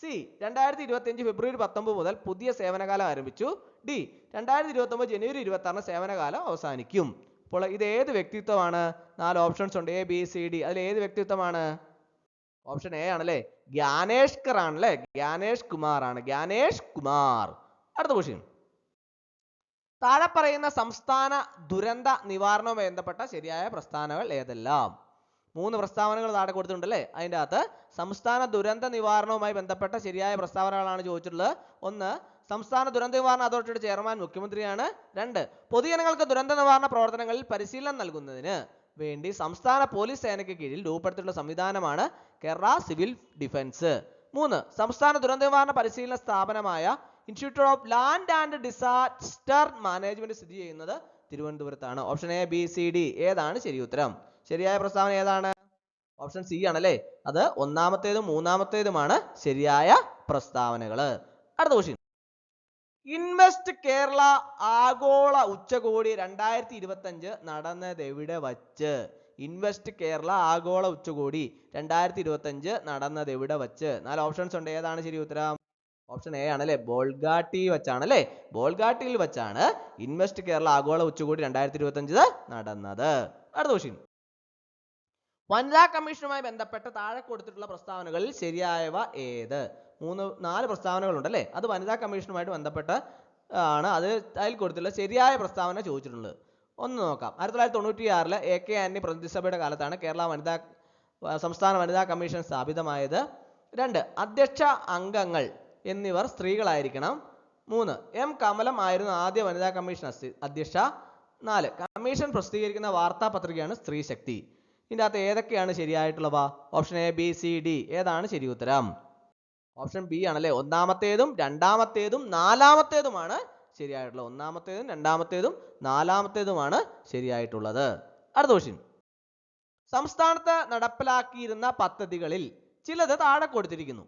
സി. 2025 ഫെബ്രുവരി 19 മുതൽ പുതിയ സേവനകാലം ആരംഭിച്ചു. ഡി. 2029 ജനുവരി 26 സേവനകാലം അവസാനിക്കും. അപ്പോൾ ഇത് ഏത് വ്യക്തിത്വമാണ്? 4 ഓപ്ഷൻസ് ഉണ്ട്, എ, ബി, സി, ഡി. അതിൽ ഏത് വ്യക്തിത്വമാണ്? ഓപ്ഷൻ എ ആണല്ലേ. ഗ്യാനേഷ്കർ ആണല്ലേ. ഗ്യാനേഷ് കുമാർ ആണ്. ഗ്യാനേഷ് കുമാർ. അടുത്ത ക്വസ്റ്റ്യൻ. താഴെ പറയുന്ന സംസ്ഥാന ദുരന്ത നിവാരണവുമായി ബന്ധപ്പെട്ട ശരിയായ പ്രസ്താവനകൾ ഏതെല്ലാം? 3 പ്രസ്താവനകൾ താഴെ കൊടുത്തിട്ടുണ്ടല്ലേ. അതിൻ്റെ അകത്ത് സംസ്ഥാന ദുരന്ത നിവാരണവുമായി ബന്ധപ്പെട്ട ശരിയായ പ്രസ്താവനകളാണ് ചോദിച്ചിട്ടുള്ളത്. 1. സംസ്ഥാന ദുരന്ത നിവാരണ അതോറിറ്റിയുടെ ചെയർമാൻ മുഖ്യമന്ത്രിയാണ്. 2. പൊതുജനങ്ങൾക്ക് ദുരന്ത നിവാരണ പ്രവർത്തനങ്ങളിൽ പരിശീലനം നൽകുന്നതിന് വേണ്ടി സംസ്ഥാന പോലീസ് സേനയ്ക്ക് കീഴിൽ രൂപപ്പെടുത്തിയിട്ടുള്ള സംവിധാനമാണ് കേരള സിവിൽ ഡിഫൻസ്. 3. സംസ്ഥാന ദുരന്ത നിവാരണ പരിശീലന സ്ഥാപനമായ institute of land and disaster management സ്ഥിതി ചെയ്യുന്നത് തിരുവനന്തപുരത്താണ്. Option A, B, C, D. ഏതാണ് ശരി ഉത്തരം? ശരിയായ പ്രസ്താവന ഏതാണ്? ഓപ്ഷൻ സി ആണല്ലേ. അത് 1ാമത്തേതും 3ാമത്തേതുമാണ് ശരിയായ പ്രസ്താവനകൾ. അടുത്ത ക്വസ്റ്റ്യൻ. ഇൻവെസ്റ്റ് കേരള ആഗോള ഉച്ചകോടി 2025 നടന്നത് എവിടെ വച്ച്? ഇൻവെസ്റ്റ് കേരള ആഗോള ഉച്ചകോടി 2025 നടന്നത് എവിടെ വച്ച്? 4 ഓപ്ഷൻസ് ഉണ്ട്. ഏതാണ് ശരി ഉത്തരം? ഓപ്ഷൻ എ ആണല്ലേ. ബോൾഗാട്ടി വെച്ചാണല്ലേ. ബോൾഗാട്ടിയിൽ വെച്ചാണ് ഇൻവെസ്റ്റ് കേരള ആഗോള ഉച്ചകോടി 2025 നടന്നത്. അടുത്ത ക്വസ്റ്റ്യൻ. വനിതാ കമ്മീഷനുമായി ബന്ധപ്പെട്ട് താഴെ കൊടുത്തിട്ടുള്ള പ്രസ്താവനകളിൽ ശരിയായവ ഏത്? 4 പ്രസ്താവനകൾ ഉണ്ടല്ലേ. അത് വനിതാ കമ്മീഷനുമായിട്ട് ബന്ധപ്പെട്ട് ആണ്. അതിൽ കൊടുത്തിട്ടുള്ള ശരിയായ പ്രസ്താവന ചോദിച്ചിട്ടുള്ളത്. ഒന്ന് നോക്കാം. 1996 AK ആന്റണി പ്രതിനിധിസഭയുടെ കാലത്താണ് കേരള സംസ്ഥാന വനിതാ കമ്മീഷൻ സ്ഥാപിതമായത്. 2. അധ്യക്ഷ അംഗങ്ങൾ എന്നിവർ സ്ത്രീകളായിരിക്കണം. 3. M കമലം ആയിരുന്നു ആദ്യ വനിതാ കമ്മീഷൻ അധ്യക്ഷ. 4. കമ്മീഷൻ പ്രസിദ്ധീകരിക്കുന്ന വാർത്താ പത്രികയാണ് സ്ത്രീ ശക്തി. ഇതിൻ്റെ അകത്ത് ഏതൊക്കെയാണ് ശരിയായിട്ടുള്ളവ? Option A, B, C, D. ഏതാണ് ശരി ഉത്തരം? ഓപ്ഷൻ ബി ആണല്ലേ. 1ാമത്തേതും 2ാമത്തേതും 4ാമത്തേതുമാണ് ശരിയായിട്ടുള്ളത്. 1ാമത്തേതും 2ാമത്തേതും 4ാമത്തേതുമാണ് ശരിയായിട്ടുള്ളത്. അടുത്ത ക്വസ്റ്റ്യൻ. സംസ്ഥാനത്ത് നടപ്പിലാക്കിയിരുന്ന പദ്ധതികളിൽ ചിലത് താഴെ കൊടുത്തിരിക്കുന്നു.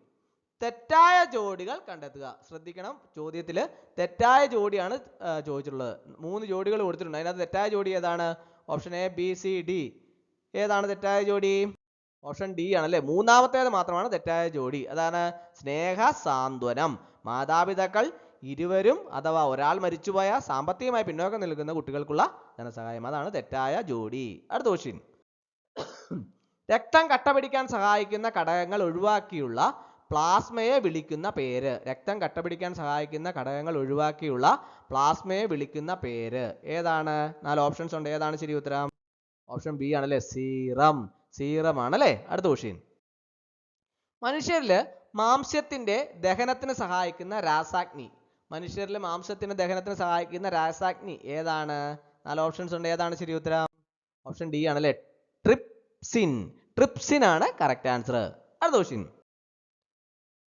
തെറ്റായ ജോഡികൾ കണ്ടെത്തുക. ശ്രദ്ധിക്കണം, ചോദ്യത്തിൽ തെറ്റായ ജോഡിയാണ് ചോദിച്ചിട്ടുള്ളത്. 3 ജോഡികൾ കൊടുത്തിട്ടുണ്ട്. അതിനകത്ത് തെറ്റായ ജോഡി ഏതാണ്? Option A, B, C, D. ഏതാണ് തെറ്റായ ജോഡി? ഓപ്ഷൻ ഡി ആണല്ലേ. 3ാമത്തേത് മാത്രമാണ് തെറ്റായ ജോഡി. അതാണ് സ്നേഹ സാന്ത്വനം. മാതാപിതാക്കൾ ഇരുവരും അഥവാ ഒരാൾ മരിച്ചുപോയ സാമ്പത്തികമായി പിന്നോക്കം നിൽക്കുന്ന കുട്ടികൾക്കുള്ള ധനസഹായം. അതാണ് തെറ്റായ ജോഡി. അടുത്ത ക്വസ്റ്റ്യൻ. രക്തം കട്ടപിടിക്കാൻ സഹായിക്കുന്ന ഘടകങ്ങൾ ഒഴിവാക്കിയുള്ള പ്ലാസ്മയെ വിളിക്കുന്ന പേര്. രക്തം കട്ടപിടിക്കാൻ സഹായിക്കുന്ന ഘടകങ്ങൾ ഒഴിവാക്കിയുള്ള പ്ലാസ്മയെ വിളിക്കുന്ന പേര് ഏതാണ്? 4 ഓപ്ഷൻസ് ഉണ്ട്. ഏതാണ് ശരി ഉത്തരം? ഓപ്ഷൻ ബി ആണല്ലേ. സീറം. സീറം ആണല്ലേ. അടുത്ത ക്വസ്റ്റ്യൻ. മനുഷ്യരില് മാംസ്യത്തിന്റെ ദഹനത്തിന് സഹായിക്കുന്ന രാസാഗ്നി. മനുഷ്യരിലെ മാംസത്തിന്റെ ദഹനത്തിന് സഹായിക്കുന്ന രാസാഗ്നി ഏതാണ്? 4 ഓപ്ഷൻസ് ഉണ്ട്. ഏതാണ് ശരി ഉത്തരം? ഓപ്ഷൻ ഡി ആണല്ലേ, ട്രിപ്സിൻ. ട്രിപ്സിൻ ആണ് കറക്റ്റ് ആൻസർ. അടുത്ത ക്വസ്റ്റ്യൻ,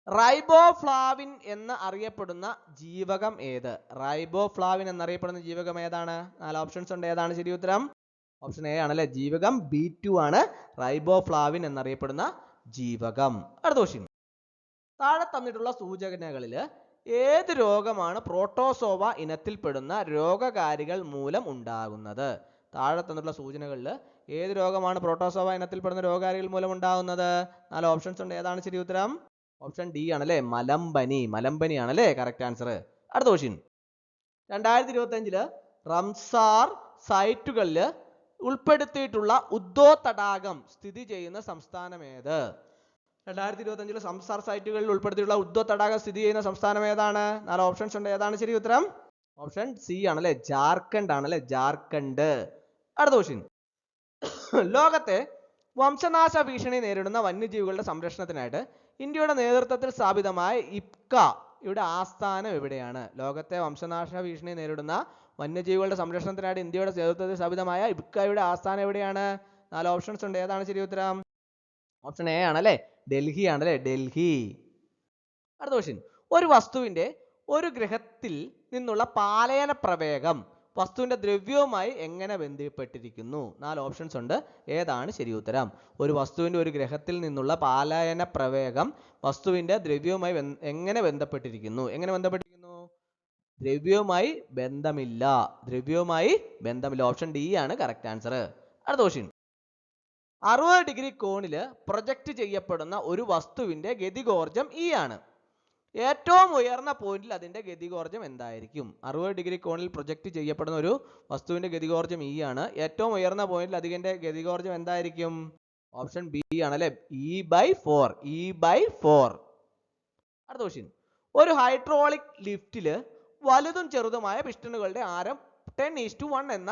റൈബോഫ്ലാവിൻ എന്ന് അറിയപ്പെടുന്ന ജീവകം ഏത്? റൈബോഫ്ലാവിൻ എന്നറിയപ്പെടുന്ന ജീവകം ഏതാണ്? 4 ഓപ്ഷൻസ് ഉണ്ട്. ഏതാണ് ശരി ഉത്തരം? ഓപ്ഷൻ എ ആണല്ലേ, ജീവകം B2 ആണ് റൈബോഫ്ലാവിൻ എന്നറിയപ്പെടുന്ന ജീവകം. അടുത്ത ക്വസ്റ്റ്യൻ, താഴെ തന്നിട്ടുള്ള സൂചനകളിൽ ഏത് രോഗമാണ് പ്രോട്ടോസോവ ഇനത്തിൽപ്പെടുന്ന രോഗകാരികൾ മൂലം ഉണ്ടാകുന്നത്? താഴെ തന്നിട്ടുള്ള സൂചനകളിൽ ഏത് രോഗമാണ് പ്രോട്ടോസോവ ഇനത്തിൽപ്പെടുന്ന രോഗകാരികൾ മൂലം ഉണ്ടാകുന്നത്? 4 ഓപ്ഷൻസ് ഉണ്ട്. ഏതാണ് ശരി ഉത്തരം? ഓപ്ഷൻ ഡി ആണല്ലേ, മലമ്പനി. മലമ്പനി ആണല്ലേ കറക്റ്റ് ആൻസർ. അടുത്ത ക്വസ്റ്റ്യൻ, 2025 റംസാർ സൈറ്റുകളിൽ ഉൾപ്പെടുത്തിയിട്ടുള്ള ഉദ്ദോ തടാകം സ്ഥിതി ചെയ്യുന്ന സംസ്ഥാനം ഏത്? 2025 റംസാർ സൈറ്റുകളിൽ ഉൾപ്പെടുത്തിയിട്ടുള്ള ഉദ്ദോ തടാകം സ്ഥിതി ചെയ്യുന്ന സംസ്ഥാനം ഏതാണ്? 4 ഓപ്ഷൻസ് ഉണ്ട്. ഏതാണ് ശരി ഉത്തരം? ഓപ്ഷൻ സി ആണല്ലേ, ജാർഖണ്ഡ് ആണല്ലേ, ജാർഖണ്ഡ്. അടുത്ത ക്വസ്റ്റ്യൻ, ലോകത്തെ വംശനാശ ഭീഷണി നേരിടുന്ന വന്യജീവികളുടെ സംരക്ഷണത്തിനായിട്ട് ഇന്ത്യയുടെ നേതൃത്വത്തിൽ സ്ഥാപിതമായ ഇപ്ക യുടെ ആസ്ഥാനം എവിടെയാണ്? ലോകത്തെ വംശനാശ ഭീഷണി നേരിടുന്ന വന്യജീവികളുടെ സംരക്ഷണത്തിനായിട്ട് ഇന്ത്യയുടെ നേതൃത്വത്തിൽ സ്ഥാപിതമായ ഇപ്കയുടെ ആസ്ഥാനം എവിടെയാണ്? 4 ഓപ്ഷൻസ് ഉണ്ട്. ഏതാണ് ശരി ഉത്തരം? ഓപ്ഷൻ എ ആണല്ലേ, ഡൽഹി ആണല്ലേ, ഡൽഹി. അടുത്ത ക്വസ്റ്റ്യൻ, ഒരു വസ്തുവിന്റെ ഒരു ഗ്രഹത്തിൽ നിന്നുള്ള പാലയന പ്രവേഗം വസ്തുവിന്റെ ദ്രവ്യവുമായി എങ്ങനെ ബന്ധപ്പെട്ടിരിക്കുന്നു? 4 ഓപ്ഷൻസ് ഉണ്ട്. ഏതാണ് ശരി ഉത്തരം? ഒരു വസ്തുവിന്റെ ഒരു ഗ്രഹത്തിൽ നിന്നുള്ള പാലയന പ്രവേഗം വസ്തുവിന്റെ ദ്രവ്യവുമായി എങ്ങനെ ബന്ധപ്പെട്ടിരിക്കുന്നു? എങ്ങനെ ബന്ധപ്പെട്ടിരിക്കുന്നു? ദ്രവ്യവുമായി ബന്ധമില്ല. ദ്രവ്യവുമായി ബന്ധമില്ല. ഓപ്ഷൻ ഡി ആണ് കറക്റ്റ് ആൻസർ. അടുത്ത ക്വസ്റ്റ്യൻ, 60 ഡിഗ്രി കോണിൽ പ്രൊജക്റ്റ് ചെയ്യപ്പെടുന്ന ഒരു വസ്തുവിന്റെ ഗതികോർജം ഇ ആണ്. ഏറ്റവും ഉയർന്ന പോയിന്റിൽ അതിന്റെ ഗതികോർജം എന്തായിരിക്കും? 60 ഡിഗ്രി കോണിൽ പ്രൊജക്റ്റ് ചെയ്യപ്പെടുന്ന ഒരു വസ്തുവിന്റെ ഗതികോർജം ഇ ആണ്. ഏറ്റവും ഉയർന്ന പോയിന്റിൽ അതിന്റെ ഗതികോർജം എന്തായിരിക്കും? ഓപ്ഷൻ ബി ആണല്ലേ, E/4. E/4. അടുത്ത ക്വസ്റ്റ്യൻ, ഒരു ഹൈഡ്രോളിക് ലിഫ്റ്റിൽ വലുതും ചെറുതുമായ പിസ്റ്റണുകളുടെ ആരം 10:1 എന്ന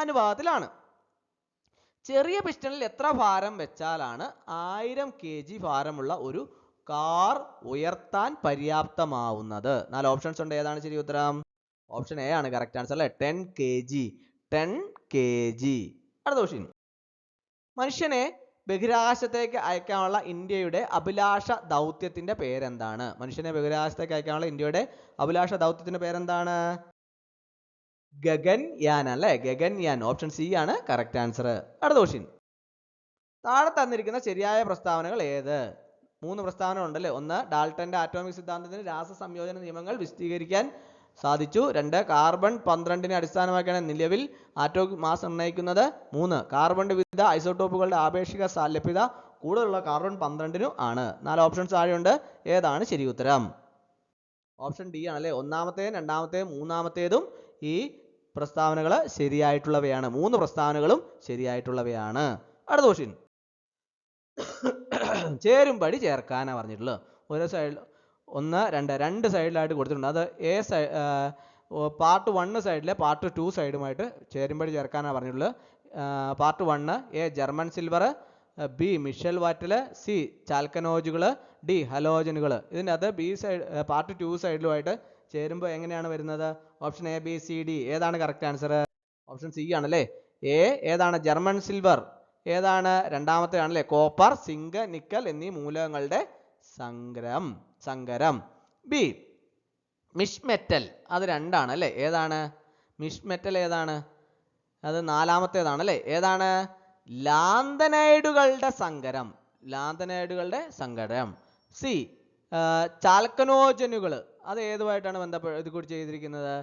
അനുപാതത്തിലാണ്. ചെറിയ പിസ്റ്റണിൽ എത്ര ഭാരം വെച്ചാലാണ് 1000 kg ഭാരമുള്ള ഒരു കാർ ഉയർത്താൻ പര്യാപ്തമാവുന്നത്? 4 ഓപ്ഷൻസ് ഉണ്ട്. ഏതാണ് ശരി ഉത്തരം? ഓപ്ഷൻ എ ആണ് കറക്റ്റ് ആൻസർ അല്ലേ, 10 kg. 10 kg. അടുത്ത ക്വസ്റ്റ്യൻ, മനുഷ്യനെ ബഹിരാകാശത്തേക്ക് അയക്കാനുള്ള ഇന്ത്യയുടെ അഭിലാഷ ദൗത്യത്തിന്റെ പേരെന്താണ്? മനുഷ്യനെ ബഹിരാകാശത്തേക്ക് അയക്കാനുള്ള ഇന്ത്യയുടെ അഭിലാഷ ദൗത്യത്തിന്റെ പേരെന്താണ്? ഗഗൻയാൻ അല്ലേ, ഗഗൻയാൻ. ഓപ്ഷൻ സി ആണ് കറക്റ്റ് ആൻസർ. അടുത്ത ക്വസ്റ്റ്യൻ, താഴെ തന്നിരിക്കുന്ന ശരിയായ പ്രസ്താവനകൾ ഏത്? 3 പ്രസ്താവനകൾ ഉണ്ടല്ലേ. 1, ഡാൾട്ടന്റെ ആറ്റോമിക് സിദ്ധാന്തത്തിന് രാസ സംയോജന നിയമങ്ങൾ വിശദീകരിക്കാൻ സാധിച്ചു. 2, കാർബൺ 12നെ അടിസ്ഥാനമാക്കിയാണ് നിലവിൽ ആറ്റോമിക് മാസ് നിർണ്ണയിക്കുന്നത്. 3, കാർബണിന്റെ വിവിധ ഐസോട്ടോപ്പുകളുടെ ആപേക്ഷിക ലഭ്യത കൂടുതലുള്ള കാർബൺ 12 ആണ്. 4 ഓപ്ഷൻസ് താഴെയുണ്ട്. ഏതാണ് ശരി ഉത്തരം? ഓപ്ഷൻ ഡി ആണല്ലേ, ഒന്നാമത്തേതും രണ്ടാമത്തേതും മൂന്നാമത്തേതും ഈ പ്രസ്താവനകൾ ശരിയായിട്ടുള്ളവയാണ്. 3 പ്രസ്താവനകളും ശരിയായിട്ടുള്ളവയാണ്. അടുത്ത ക്വസ്റ്റ്യൻ, ചേരുംപടി ചേർക്കാനാണ് പറഞ്ഞിട്ടുള്ളത്. ഓരോ സൈഡിൽ 1, 2 രണ്ട് സൈഡിലായിട്ട് കൊടുത്തിട്ടുണ്ട്. അത് പാർട്ട് 1 സൈഡിലെ പാർട്ട് 2 സൈഡുമായിട്ട് ചേരുംപടി ചേർക്കാനാണ് പറഞ്ഞിട്ടുള്ളത്. Part 1 A German silver, B mischmetal, C ചാൽക്കനോജുകൾ, ഡി ഹലോജനുകൾ. ഇതിൻ്റെ അത് ബി സൈഡ് പാർട്ട് 2 സൈഡിലുമായിട്ട് ചേരുമ്പോൾ എങ്ങനെയാണ് വരുന്നത്? Option A, B, C, D. ഏതാണ് കറക്റ്റ് ആൻസർ? ഓപ്ഷൻ സി ആണല്ലേ. എ ഏതാണ്? German silver. ഏതാണ്? രണ്ടാമത്തെ ആണല്ലേ, കോപ്പർ, സിങ്ക്, നിക്കൽ എന്നീ മൂലകങ്ങളുടെ സങ്കരം. B മിഷ് metal. അത് 2 ആണ് അല്ലേ. ഏതാണ് മിഷ് മെറ്റൽ? ഏതാണ്? അത് 4ാമത്തേതാണ്. ഏതാണ്? ലാന്തനൈഡുകളുടെ സങ്കരം. ലാന്തനൈഡുകളുടെ സങ്കരം. സി ചാൽക്കനോജനുകൾ. അത് ഏതുമായിട്ടാണ് ഇത് കൂടി ചെയ്തിരിക്കുന്നത്?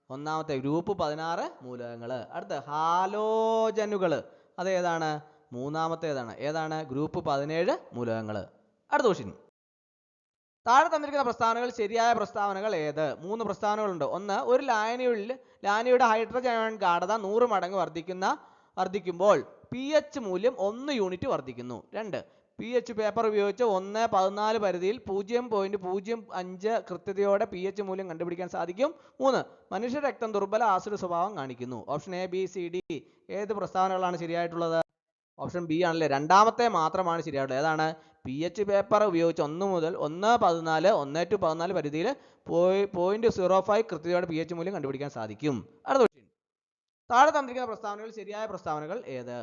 1ാമത്തെ ഗ്രൂപ്പ് 16 മൂലകങ്ങൾ. അടുത്ത ഹാലോജനുകൾ. അത് ഏതാണ്? 3ാമത്തേതാണ്. ഏതാണ്? ഗ്രൂപ്പ് 17 മൂലകങ്ങൾ. അടുത്ത ക്വസ്റ്റ്യൻ, താഴെ തന്നിരിക്കുന്ന പ്രസ്താവനകൾ ശരിയായ പ്രസ്താവനകൾ ഏത്? 3 പ്രസ്താവനകളുണ്ട്. 1, ഒരു ലായനിയുടെ ഹൈഡ്രജൻ അയോൺ ഗാഢത 100 മടങ്ങ് വർദ്ധിക്കുമ്പോൾ pH മൂല്യം 1 യൂണിറ്റ് വർദ്ധിക്കുന്നു. 2, pH പേപ്പർ ഉപയോഗിച്ച് 1:14 പരിധിയിൽ 0.05 കൃത്യതയോടെ pH മൂല്യം കണ്ടുപിടിക്കാൻ സാധിക്കും. 3, മനുഷ്യ രക്തം ദുർബല ആസിഡ് സ്വഭാവം കാണിക്കുന്നു. Option A, B, C, D. ഏത് പ്രസ്താവനകളാണ് ശരിയായിട്ടുള്ളത്? ഓപ്ഷൻ ബി ആണല്ലേ, 2ാമത്തെ മാത്രമാണ് ശരിയായിട്ടുള്ളത്. ഏതാണ്? pH പേപ്പർ ഉപയോഗിച്ച് 1 മുതൽ 1:14 പരിധിയിൽ 0.05 കൃത്യതയോടെ pH മൂല്യം കണ്ടുപിടിക്കാൻ സാധിക്കും. അടുത്ത താഴെ തന്നിരിക്കുന്ന പ്രസ്താവനകൾ ശരിയായ പ്രസ്താവനകൾ ഏത്?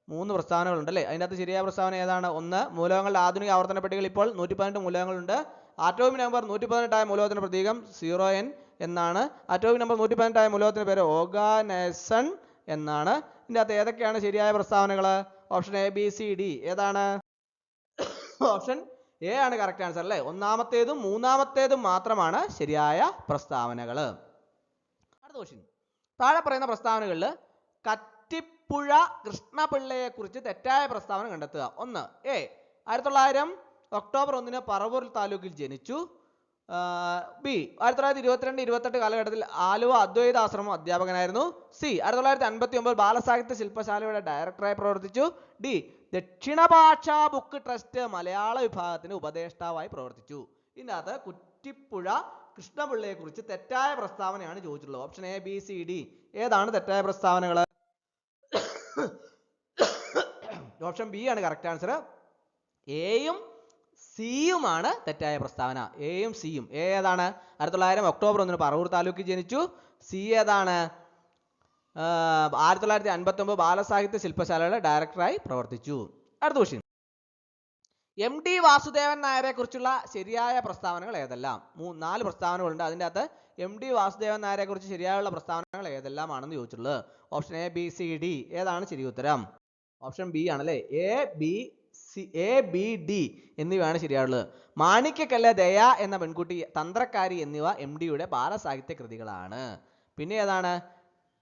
3 പ്രസ്താവനകൾ ഉണ്ടല്ലേ. അതിനകത്ത് ശരിയായ പ്രസ്താവന ഏതാണ്? 1, മൂലകങ്ങളുടെ ആധുനിക ആവർത്തന പട്ടികയിൽ ഇപ്പോൾ 118 മൂലകങ്ങളുണ്ട്. ആറ്റോമിക് നമ്പർ 118 ആയ മൂലകത്തിന്റെ പ്രതീകം 0n എന്നാണ്. ആറ്റോമിക് നമ്പർ 118 ആയ മൂലകത്തിന്റെ പേര് ഓർഗാനൈസൺ എന്നാണ്. ഇതിന്റെ അകത്ത് ഏതൊക്കെയാണ് ശരിയായ പ്രസ്താവനകൾ? Option A, B, C, D ഏതാണ്? ഓപ്ഷൻ എ ആണ് കറക്റ്റ് ആൻസർ അല്ലേ. ഒന്നാമത്തേതും മൂന്നാമത്തേതും മാത്രമാണ് ശരിയായ പ്രസ്താവനകൾ. അടുത്ത ക്വസ്റ്റ്യൻ. താഴെ പറയുന്ന പ്രസ്താവനകളിൽ കറ്റിപ്പുഴ കൃഷ്ണപിള്ളയെ കുറിച്ച് തെറ്റായ പ്രസ്താവന കണ്ടെത്തുക. 1, എ 1900 ഒക്ടോബർ 1 പറവൂർ താലൂക്കിൽ ജനിച്ചു. ബി 1922-28 കാലഘട്ടത്തിൽ ആലുവ അദ്വൈത ആശ്രമം അധ്യാപകനായിരുന്നു. സി 1959 ബാലസാഹിത്യ ശില്പശാലയുടെ ഡയറക്ടറായി പ്രവർത്തിച്ചു. ഡി ദക്ഷിണ ഭാഷാ ബുക്ക് ട്രസ്റ്റ് മലയാള വിഭാഗത്തിന് ഉപദേഷ്ടാവായി പ്രവർത്തിച്ചു. ഇതിനകത്ത് കുറ്റിപ്പുഴ കൃഷ്ണപിള്ളയെ കുറിച്ച് തെറ്റായ പ്രസ്താവനയാണ് ചോദിച്ചിട്ടുള്ളത്. Option A, B, C, D ഏതാണ് തെറ്റായ പ്രസ്താവനകൾ? ഓപ്ഷൻ ബി ആണ് കറക്റ്റ് ആൻസർ. എയും സിയുമാണ് തെറ്റായ പ്രസ്താവന. എയും സിയും. എ ഏതാണ്? 1900 ഒക്ടോബർ 1 പറവൂർ താലൂക്കിൽ ജനിച്ചു. സി ഏതാണ്? 1959 ബാലസാഹിത്യ ശില്പശാലയുടെ ഡയറക്ടറായി പ്രവർത്തിച്ചു. അടുത്ത ക്വസ്റ്റ്യൻ. എം ഡി വാസുദേവൻ നായരെ കുറിച്ചുള്ള ശരിയായ പ്രസ്താവനകൾ ഏതെല്ലാം? 4 പ്രസ്താവനകളുണ്ട്. അതിൻ്റെ അകത്ത് എം ഡി വാസുദേവൻ നായരെ കുറിച്ച് ശരിയായുള്ള പ്രസ്താവനകൾ ഏതെല്ലാം ആണെന്ന് ചോദിച്ചിട്ടുള്ളത്. Option A, B, C, D ഏതാണ് ശരി ഉത്തരം? ഓപ്ഷൻ ബി ആണല്ലേ. എ, ബി, ഡി എന്നിവയാണ് ശരിയായുള്ളത്. മാണിക്യക്കല്ല്, ദയ എന്ന പെൺകുട്ടി, തന്ത്രക്കാരി എന്നിവ എം ഡിയുടെ ബാലസാഹിത്യ കൃതികളാണ്. പിന്നെ ഏതാണ്?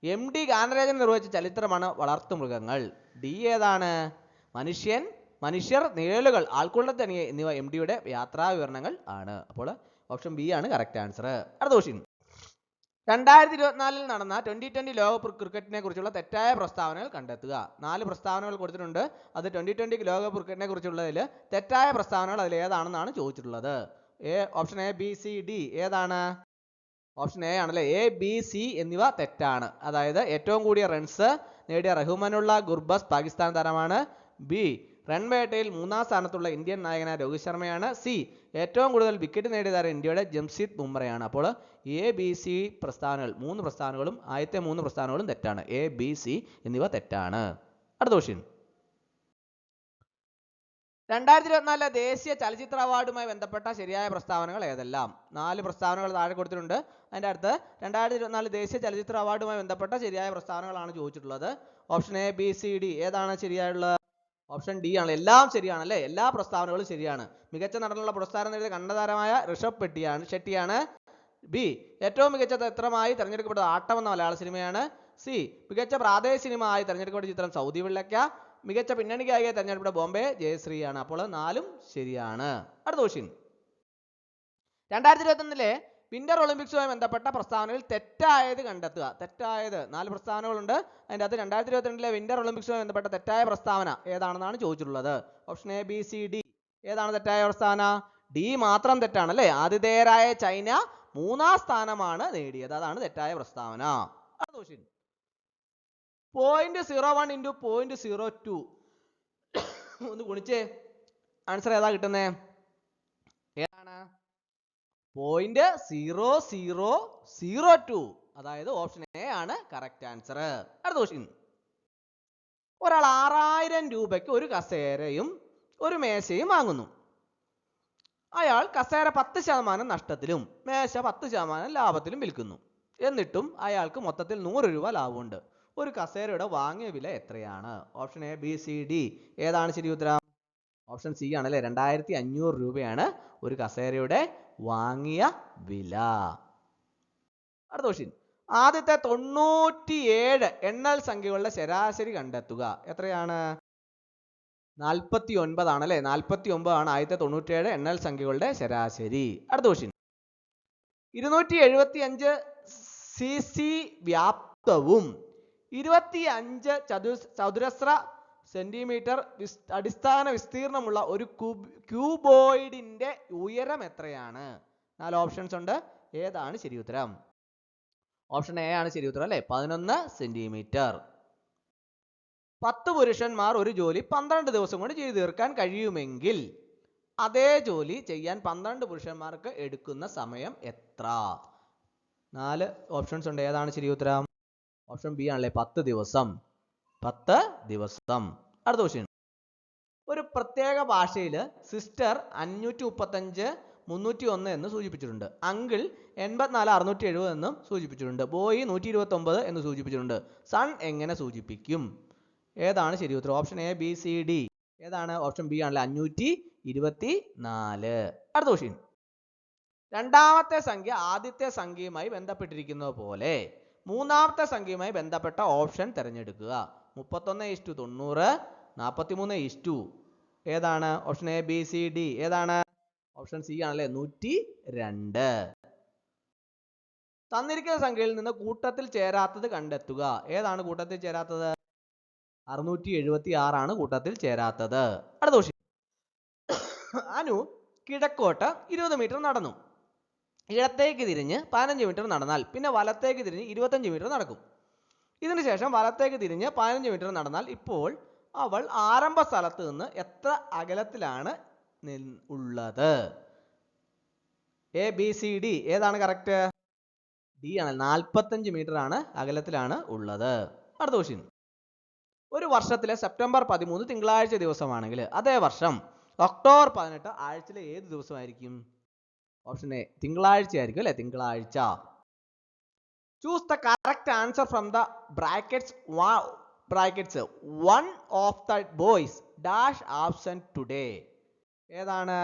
എം ഡി ഗാനരചന നിർവഹിച്ച ചരിത്രമാണ് വളർത്തുമൃഗങ്ങൾ. ഡി ഏതാണ്? മനുഷ്യർ, നിഴലുകൾ, ആൾക്കൂട്ടത്തണിയെ എന്നിവ എം ഡിയുടെ യാത്രാ വിവരണങ്ങൾ ആണ്. അപ്പോൾ ഓപ്ഷൻ ബി ആണ് കറക്റ്റ് ആൻസർ. അടുത്ത ക്വസ്റ്റ്യൻ. 2024 നടന്ന 2020 ലോകകപ്പ് ക്രിക്കറ്റിനെ കുറിച്ചുള്ള തെറ്റായ പ്രസ്താവനകൾ കണ്ടെത്തുക. 4 പ്രസ്താവനകൾ കൊടുത്തിട്ടുണ്ട്. അത് 2020 ലോകകപ്പ് ക്രിക്കറ്റിനെ കുറിച്ചുള്ളതിൽ തെറ്റായ പ്രസ്താവനകൾ അതിൽ ഏതാണെന്നാണ് ചോദിച്ചിട്ടുള്ളത്. Option A, B, C, D ഏതാണ്? ഓപ്ഷൻ എ ആണല്ലേ. എ, ബി, സി എന്നിവ തെറ്റാണ്. അതായത് ഏറ്റവും കൂടിയ റൺസ് നേടിയ റഹ്മാനുള്ള ഗുർബസ് പാകിസ്ഥാൻ താരമാണ്. ബി റൺവേട്ടയിൽ 3ാം സ്ഥാനത്തുള്ള ഇന്ത്യൻ നായകനായ രോഹിത് ശർമ്മയാണ്. സി ഏറ്റവും കൂടുതൽ വിക്കറ്റ് നേടിയ താരം ഇന്ത്യയുടെ ജംഷീദ് ബുംറയാണ്. അപ്പോൾ എ, ബി, സി പ്രസ്താവനകൾ 3 പ്രസ്താവനകളും ആദ്യത്തെ 3 പ്രസ്താവനകളും തെറ്റാണ്. എ, ബി, സി എന്നിവ തെറ്റാണ്. അടുത്ത ക്വസ്റ്റ്യൻ. 2024 ദേശീയ ചലച്ചിത്ര അവാർഡുമായി ബന്ധപ്പെട്ട ശരിയായ പ്രസ്താവനകൾ ഏതെല്ലാം? 4 പ്രസ്താവനകൾ താഴെ കൊടുത്തിട്ടുണ്ട്. അതിൻ്റെ അടുത്ത് 2024 ദേശീയ ചലച്ചിത്ര അവാർഡുമായി ബന്ധപ്പെട്ട ശരിയായ പ്രസ്താവനകളാണ് ചോദിച്ചിട്ടുള്ളത്. Option A, B, C, D ഏതാണ് ശരിയായുള്ളത്? ഓപ്ഷൻ ഡി ആണ്. എല്ലാം ശരിയാണല്ലേ. എല്ലാ പ്രസ്താവനകളും ശരിയാണ്. മികച്ച നടനുള്ള പുരസ്കാരം നേടിയ കന്നഡതാരമായ ഋഷഭ് ഷെട്ടിയാണ്. ബി ഏറ്റവും മികച്ച ചിത്രമായി തിരഞ്ഞെടുക്കപ്പെട്ടത് ആട്ടം എന്ന മലയാള സിനിമയാണ്. സി മികച്ച പ്രാദേശിക സിനിമ ആയി തിരഞ്ഞെടുക്കപ്പെട്ട ചിത്രം സൗദി വെള്ളക്ക. മികച്ച പിന്നണി ഗായികയെ തിരഞ്ഞെടുക്കപ്പെട്ട ബോംബെ ജയശ്രീയാണ്. അപ്പോൾ 4ഉം ശരിയാണ്. അടുത്ത ക്വസ്റ്റ്യൻ. 2021 വിന്റർ ഒളിമ്പിക്സുമായി ബന്ധപ്പെട്ട പ്രസ്താവനയിൽ തെറ്റായത് കണ്ടെത്തുക. തെറ്റായത് 4 പ്രസ്താവനകളുണ്ട്. അതിൻ്റെ അകത്ത് 2022 വിന്റർ ഒളിമ്പിക്സുമായി ബന്ധപ്പെട്ട തെറ്റായ പ്രസ്താവന ഏതാണെന്നാണ് ചോദിച്ചിട്ടുള്ളത്. Option A, B, C, D ഏതാണ് തെറ്റായ പ്രസ്താവന? ഡി മാത്രം തെറ്റാണല്ലേ. ആതിഥേയരായ ചൈന 3ാം സ്ഥാനമാണ് നേടിയത്. അതാണ് തെറ്റായ പ്രസ്താവന. അടുത്ത ക്വസ്റ്റ്യൻ. 0.01 into 0.02 ഒന്ന് ഗുണിച്ചേ. ആൻസർ ഏതാ കിട്ടുന്നേ? ഏതാണ്? 0.0002. അതായത് ഓപ്ഷൻ എ ആണ് കറക്റ്റ് ആൻസർ. അടുത്ത ക്വസ്റ്റ്യൻ. ഒരാൾ 6000 രൂപയ്ക്ക് ഒരു കസേരയും ഒരു മേശയും വാങ്ങുന്നു. അയാൾ കസേര 10% നഷ്ടത്തിലും മേശ 10% ലാഭത്തിലും വിൽക്കുന്നു. എന്നിട്ടും അയാൾക്ക് മൊത്തത്തിൽ 100 രൂപ ലാഭമുണ്ട്. ഒരു കസേരയുടെ വാങ്ങിയ വില എത്രയാണ്? Option A, B, C, D ഏതാണ് ശരി ഉത്തരം? ഓപ്ഷൻ സി ആണല്ലേ. 2500 രൂപയാണ് ഒരു കസേരയുടെ വാങ്ങിയ വില. അടുത്ത ക്വസ്റ്റ്യൻ. ആദ്യത്തെ 97 എണ്ണൽ സംഖ്യകളുടെ ശരാശരി കണ്ടെത്തുക. എത്രയാണ്? 49 ആണല്ലേ. 49 ആണ് ആദ്യത്തെ 97 എണ്ണൽ സംഖ്യകളുടെ ശരാശരി. അടുത്ത ക്വസ്റ്റ്യൻ. 275 cc വ്യാപ്തവും 25 ചതുരശ്ര സെന്റിമീറ്റർ അടിസ്ഥാന വിസ്തീർണമുള്ള ഒരു ക്യൂബോയിഡിന്റെ ഉയരം എത്രയാണ്? 4 ഓപ്ഷൻസ് ഉണ്ട്. ഏതാണ് ശരി ഉത്തരം? ഓപ്ഷൻ എ ആണ് ശരി ഉത്തരം അല്ലേ. 11 സെന്റിമീറ്റർ. 10 പുരുഷന്മാർ ഒരു ജോലി 12 ദിവസം കൊണ്ട് ചെയ്തു തീർക്കാൻ കഴിയുമെങ്കിൽ അതേ ജോലി ചെയ്യാൻ 12 പുരുഷന്മാർക്ക് എടുക്കുന്ന സമയം എത്ര? 4 ഓപ്ഷൻസ് ഉണ്ട്. ഏതാണ് ശരി ഉത്തരം? ഓപ്ഷൻ ബി ആണല്ലേ 10 ദിവസം. 10 ദിവസം. അടുത്ത ക്വസ്റ്റ്യൻ. ഒരു പ്രത്യേക ഭാഷയിൽ സിസ്റ്റർ 535 301 എന്ന് സൂചിപ്പിച്ചിട്ടുണ്ട്. അങ്കിൾ 84 670 എന്നും സൂചിപ്പിച്ചിട്ടുണ്ട്. ബോയ് 129 എന്ന് സൂചിപ്പിച്ചിട്ടുണ്ട്. സൺ എങ്ങനെ സൂചിപ്പിക്കും? ഏതാണ് ശരി ഉത്തരം? Option A B C D. ഏതാണ്? ഓപ്ഷൻ ബി ആണല്ലേ 524. അടുത്ത ക്വസ്റ്റ്യൻ. രണ്ടാമത്തെ സംഖ്യ ആദ്യത്തെ സംഖ്യയുമായി ബന്ധപ്പെട്ടിരിക്കുന്നത് പോലെ മൂന്നാമത്തെ സംഖ്യയുമായി ബന്ധപ്പെട്ട ഓപ്ഷൻ തിരഞ്ഞെടുക്കുക. 31:90, 43:2. ഏതാണ്? Option A B C D. ഏതാണ്? ഓപ്ഷൻ സി ആണല്ലേ 102. തന്നിരിക്കുന്ന സംഖ്യയിൽ നിന്ന് കൂട്ടത്തിൽ ചേരാത്തത് കണ്ടെത്തുക. ഏതാണ് കൂട്ടത്തിൽ ചേരാത്തത്? 676 ആണ് കൂട്ടത്തിൽ ചേരാത്തത്. അടുത്ത ക്വസ്റ്റ്യൻ. അനു കിഴക്കോട്ട് 20 മീറ്റർ നടന്നു. ഇടത്തേക്ക് തിരിഞ്ഞ് 15 മീറ്റർ നടന്നാൽ പിന്നെ വലത്തേക്ക് തിരിഞ്ഞ് 25 മീറ്റർ നടക്കും. ഇതിനുശേഷം വലത്തേക്ക് തിരിഞ്ഞ് 15 മീറ്റർ നടന്നാൽ ഇപ്പോൾ അവൾ ആരംഭ സ്ഥലത്ത് നിന്ന് എത്ര അകലത്തിലാണ് ഉള്ളത്? A B C D. ഏതാണ് കറക്റ്റ്? ഡി ആണ്. 45 മീറ്റർ ആണ് അകലത്തിലാണ് ഉള്ളത്. അടുത്ത ക്വസ്റ്റ്യൻ. ഒരു വർഷത്തിലെ സെപ്റ്റംബർ 13 തിങ്കളാഴ്ച ദിവസമാണെങ്കിൽ അതേ വർഷം ഒക്ടോബർ 18 ആഴ്ചയിലെ ഏത് ദിവസമായിരിക്കും? ഓപ്ഷൻ എ തിങ്കളാഴ്ച ആയിരിക്കും അല്ലെ? തിങ്കളാഴ്ച. Choose the correct answer from the brackets. One of the boys dash absent today. ഏതാണ്?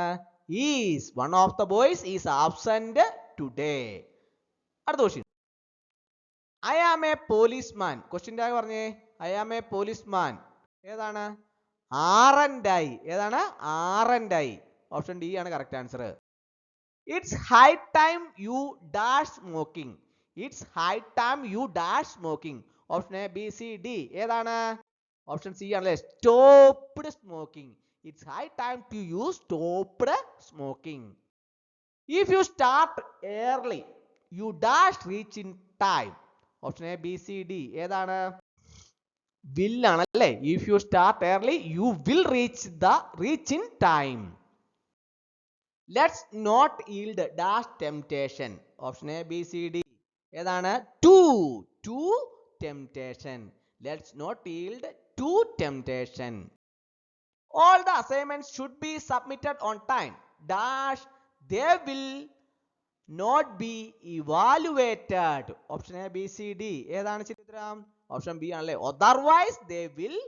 Is. One of the boys is absent today. അടുത്ത question. I am a policeman. Question tag പറഞ്ഞേ. I am a policeman. ഏതാണ്? ആറൻഡായി. ഏതാണ്? ആറൻഡായി. ഓപ്ഷൻ ഡി ആണ് correct answer. It's high time you dash smoking. It's high time you dash smoking. Option A B C D. ഏതാണ്? ഓപ്ഷൻ സി ആണല്ലേ stopped smoking. It's high time to you stopped smoking. If you start early you dash reach in time. Option A B C D. ഏതാണ്? will ആണല്ലേ. if you start early you will reach in time. let's not yield dash temptation. Option A B C D. ഏതാണ്? to temptation. let's not yield to temptation. all the assignments should be submitted on time dash they will not be evaluated. Option A B C D. ഏതാണ് ശരി ഉത്തരം? ഓപ്ഷൻ ബി ആണല്ലേ otherwise they will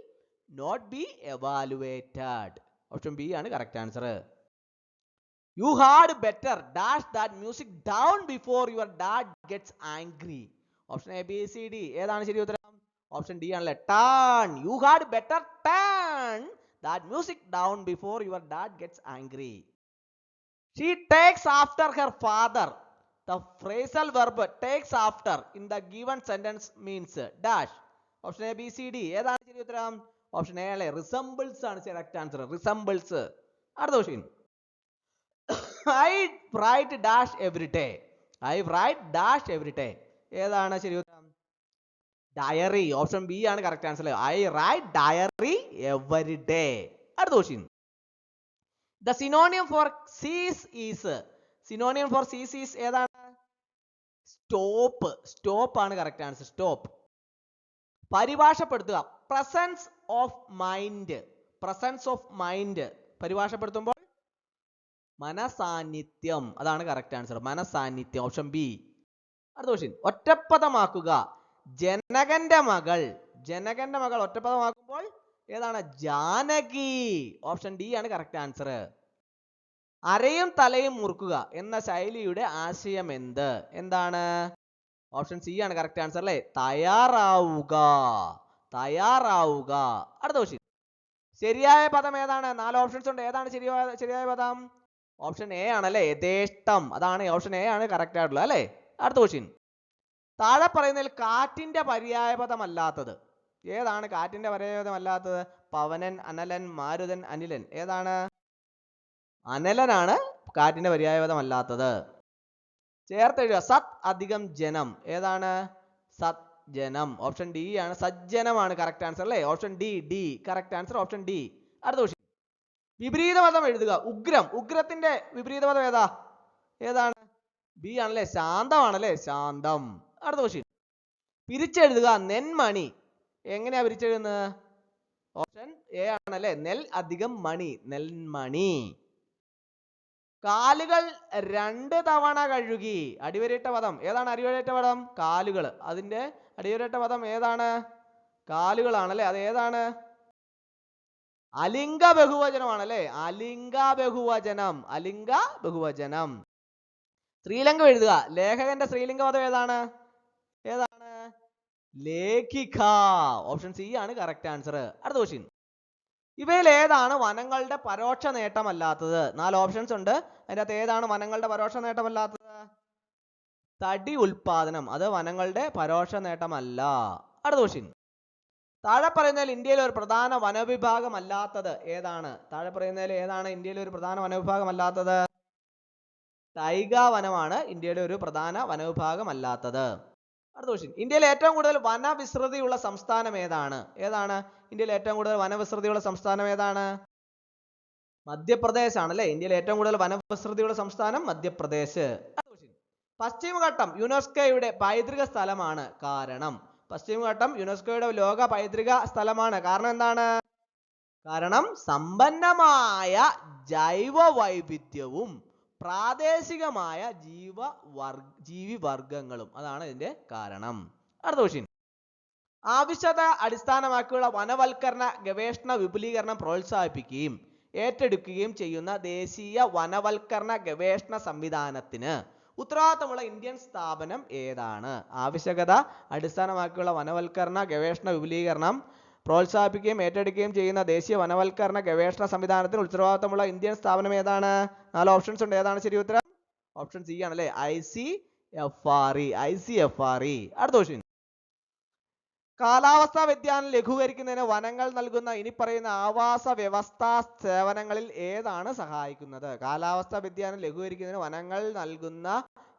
not be evaluated. Option B ആണ് correct answer. you had better dash that music down before your dad gets angry. Option A B C D. ഏതാണ് ശരി ഉത്തരം? ഓപ്ഷൻ ഡി ആണല്ലേ turn. you had better turn that music down before your dad gets angry. She takes after her father. The phrasal verb takes after in the given sentence means dash. Option A B C D. ഏതാണ് ശരി ഉത്തരം? ഓപ്ഷൻ എ അല്ലേ resembles ആണ് കറക്റ്റ് ആൻസർ. resembles. അടുത്ത question. I write dash every day. I write dash every day. ഏതാണ് ശരി ഉത്തരം? ഡയറി. ഓപ്ഷൻ ബി ആണ് correct answer. I write diary every day. അടുത്ത question. The synonym for cease is. synonym for cease is ഏതാണ്? stop. stop ആണ് കറക്റ്റ് ആൻസർ. stop. പരിഭാഷപ്പെടുത്തുക. presence of mind. presence of mind പരിഭാഷപ്പെടുത്തുമ്പോൾ മനസാന്നിധ്യം. അതാണ് കറക്റ്റ് ആൻസർ. മനസാന്നിധ്യം. Option B. അടുത്ത ക്വസ്റ്റ്യൻ. ഒറ്റപ്പദമാക്കുക. ജനകന്റെ മകൾ. ജനകന്റെ മകൾ ഒറ്റപ്പദമാക്കുമ്പോൾ ഏതാണ്? ജാനകി. ഓപ്ഷൻ ഡി ആണ് കറക്റ്റ് ആൻസർ. അരയും തലയും മുറുക്കുക എന്ന ശൈലിയുടെ ആശയം എന്ത്? എന്താണ്? ഓപ്ഷൻ സി ആണ് കറക്റ്റ് ആൻസർ അല്ലേ തയ്യാറാവുക. തയ്യാറാവുക. അടുത്ത ക്വസ്റ്റ്യൻ. ശരിയായ പദം ഏതാണ്? 4 ഓപ്ഷൻസ് ഉണ്ട്. ഏതാണ് ശരിയായ പദം? ഓപ്ഷൻ എ ആണല്ലേ യഥേഷ്ടം. അതാണ് ഓപ്ഷൻ എ ആണ് കറക്റ്റ് ആയിട്ടുള്ളത് അല്ലേ. അടുത്ത ക്വസ്റ്റ്യൻ. താഴെ പറയുന്നതിൽ കാറ്റിന്റെ പര്യായ പദം അല്ലാത്തത് ഏതാണ്? കാറ്റിന്റെ പര്യായ പദം അല്ലാത്തത് പവനൻ, അനലൻ, മാരുതൻ, അനിലൻ. ഏതാണ്? അനലനാണ് കാറ്റിന്റെ പര്യായ പദം അല്ലാത്തത്. ചേർത്തെഴുതുക. സത് അധികം ജനം. ഏതാണ്? സജ്ജനം. ഓപ്ഷൻ ഡി ആണ്. സജ്ജനമാണ് കറക്റ്റ് ആൻസർ അല്ലേ. Option D correct answer. Option D. അടുത്ത ക്വസ്റ്റ്യൻ. വിപരീത പദം എഴുതുക. ഉഗ്രം. ഉഗ്രത്തിന്റെ വിപരീത പദം ഏതാ? ഏതാണ്? ബി ആണല്ലേ ശാന്തമാണല്ലേ ശാന്തം. അടുത്ത ക്വസ്റ്റ്യൻ. പിരിച്ചെഴുതുക നെന്മണി. എങ്ങനെയാ പിരിച്ചെഴുതുന്നത്? ഓപ്ഷൻ എ ആണല്ലേ, നെൽ അധികം മണി, നെൽമണി. കാലുകൾ 2 തവണ കഴുകി. അടിവരയിട്ട പദം ഏതാണ്? അടിവരയിട്ട പദം കാലുകൾ. അതിന്റെ അടിവരയിട്ട പദം ഏതാണ്? കാലുകളാണല്ലേ. അത് ഏതാണ്? അലിംഗ ബഹുവചനമാണല്ലേ. അലിംഗ ബഹുവചനം, അലിംഗ ബഹുവചനം. സ്ത്രീലിംഗം എഴുതുക. ലേഖകന്റെ സ്ത്രീലിംഗ പദം ഏതാണ്? ഏതാണ്? ലേഖിക. ഓപ്ഷൻ സി ആണ് കറക്റ്റ് ആൻസർ. അടുത്ത ക്വസ്റ്റ്യൻ. ഇവയിൽ ഏതാണ് വനങ്ങളുടെ പരോക്ഷ നേട്ടമല്ലാത്തത്? 4 ഓപ്ഷൻസ് ഉണ്ട്. അതിൻ്റെ അകത്ത് ഏതാണ് വനങ്ങളുടെ പരോക്ഷ നേട്ടമല്ലാത്തത്? തടി ഉൽപാദനം, അത് വനങ്ങളുടെ പരോക്ഷ നേട്ടമല്ല. അടുത്ത ക്വസ്റ്റ്യൻ. താഴെ പറയുന്നതിൽ ഇന്ത്യയിലെ ഒരു പ്രധാന വനവിഭാഗം അല്ലാത്തത് ഏതാണ്? താഴെ പറയുന്നതിൽ ഏതാണ് ഇന്ത്യയിലെ ഒരു പ്രധാന വനവിഭാഗം അല്ലാത്തത്? ടൈഗ വനമാണ് ഇന്ത്യയിലെ ഒരു പ്രധാന വനവിഭാഗം അല്ലാത്തത്. അടുത്ത ക്വസ്റ്റ്യൻ. ഇന്ത്യയിൽ ഏറ്റവും കൂടുതൽ വനവിസ്തൃതിയുള്ള സംസ്ഥാനം ഏതാണ്? ഏതാണ് ഇന്ത്യയിൽ ഏറ്റവും കൂടുതൽ വനവിസ്തൃതിയുള്ള സംസ്ഥാനം ഏതാണ്? മധ്യപ്രദേശ് ആണല്ലേ. ഇന്ത്യയിൽ ഏറ്റവും കൂടുതൽ വനവിസ്തൃതിയുള്ള സംസ്ഥാനം മധ്യപ്രദേശ്. പശ്ചിമഘട്ടം യുനെസ്കോയുടെ പൈതൃക സ്ഥലമാണ്. കാരണം പശ്ചിമഘട്ടം യുനെസ്കോയുടെ ലോക പൈതൃക സ്ഥലമാണ്. കാരണം എന്താണ്? കാരണം സമ്പന്നമായ ജൈവ വൈവിധ്യവും പ്രാദേശികമായ ജീവിവർഗങ്ങളും, അതാണ് ഇതിന്റെ കാരണം. അടുത്ത ക്വസ്റ്റ്യൻ. ആവശ്യകത അടിസ്ഥാനമാക്കിയുള്ള വനവൽക്കരണ ഗവേഷണ വിപുലീകരണം പ്രോത്സാഹിപ്പിക്കുകയും ഏറ്റെടുക്കുകയും ചെയ്യുന്ന ദേശീയ വനവൽക്കരണ ഗവേഷണ സംവിധാനത്തിന് ഉത്തരവാദിത്തമുള്ള ഇന്ത്യൻ സ്ഥാപനം ഏതാണ്? ആവശ്യകത അടിസ്ഥാനമാക്കിയുള്ള വനവൽക്കരണ ഗവേഷണ വിപുലീകരണം പ്രോത്സാഹിപ്പിക്കുകയും ഏറ്റെടുക്കുകയും ചെയ്യുന്ന ദേശീയ വനവൽക്കരണ ഗവേഷണ സംവിധാനത്തിന് ഉത്തരവാദിത്തമുള്ള ഇന്ത്യൻ സ്ഥാപനം ഏതാണ്? 4 ഓപ്ഷൻസ് ഉണ്ട്. ഏതാണ് ശരി ഉത്തരം? ഓപ്ഷൻ സി ആണല്ലേ, ICFRE. ICFRE. അടുത്ത ക്വസ്റ്റ്യൻ. കാലാവസ്ഥാ വ്യതിയാനം ലഘൂകരിക്കുന്നതിന് വനങ്ങൾ നൽകുന്ന ഇനി പറയുന്ന ആവാസ വ്യവസ്ഥാ സേവനങ്ങളിൽ ഏതാണ് സഹായിക്കുന്നത്? കാലാവസ്ഥാ വ്യതിയാനം ലഘൂകരിക്കുന്നതിന് വനങ്ങൾ നൽകുന്ന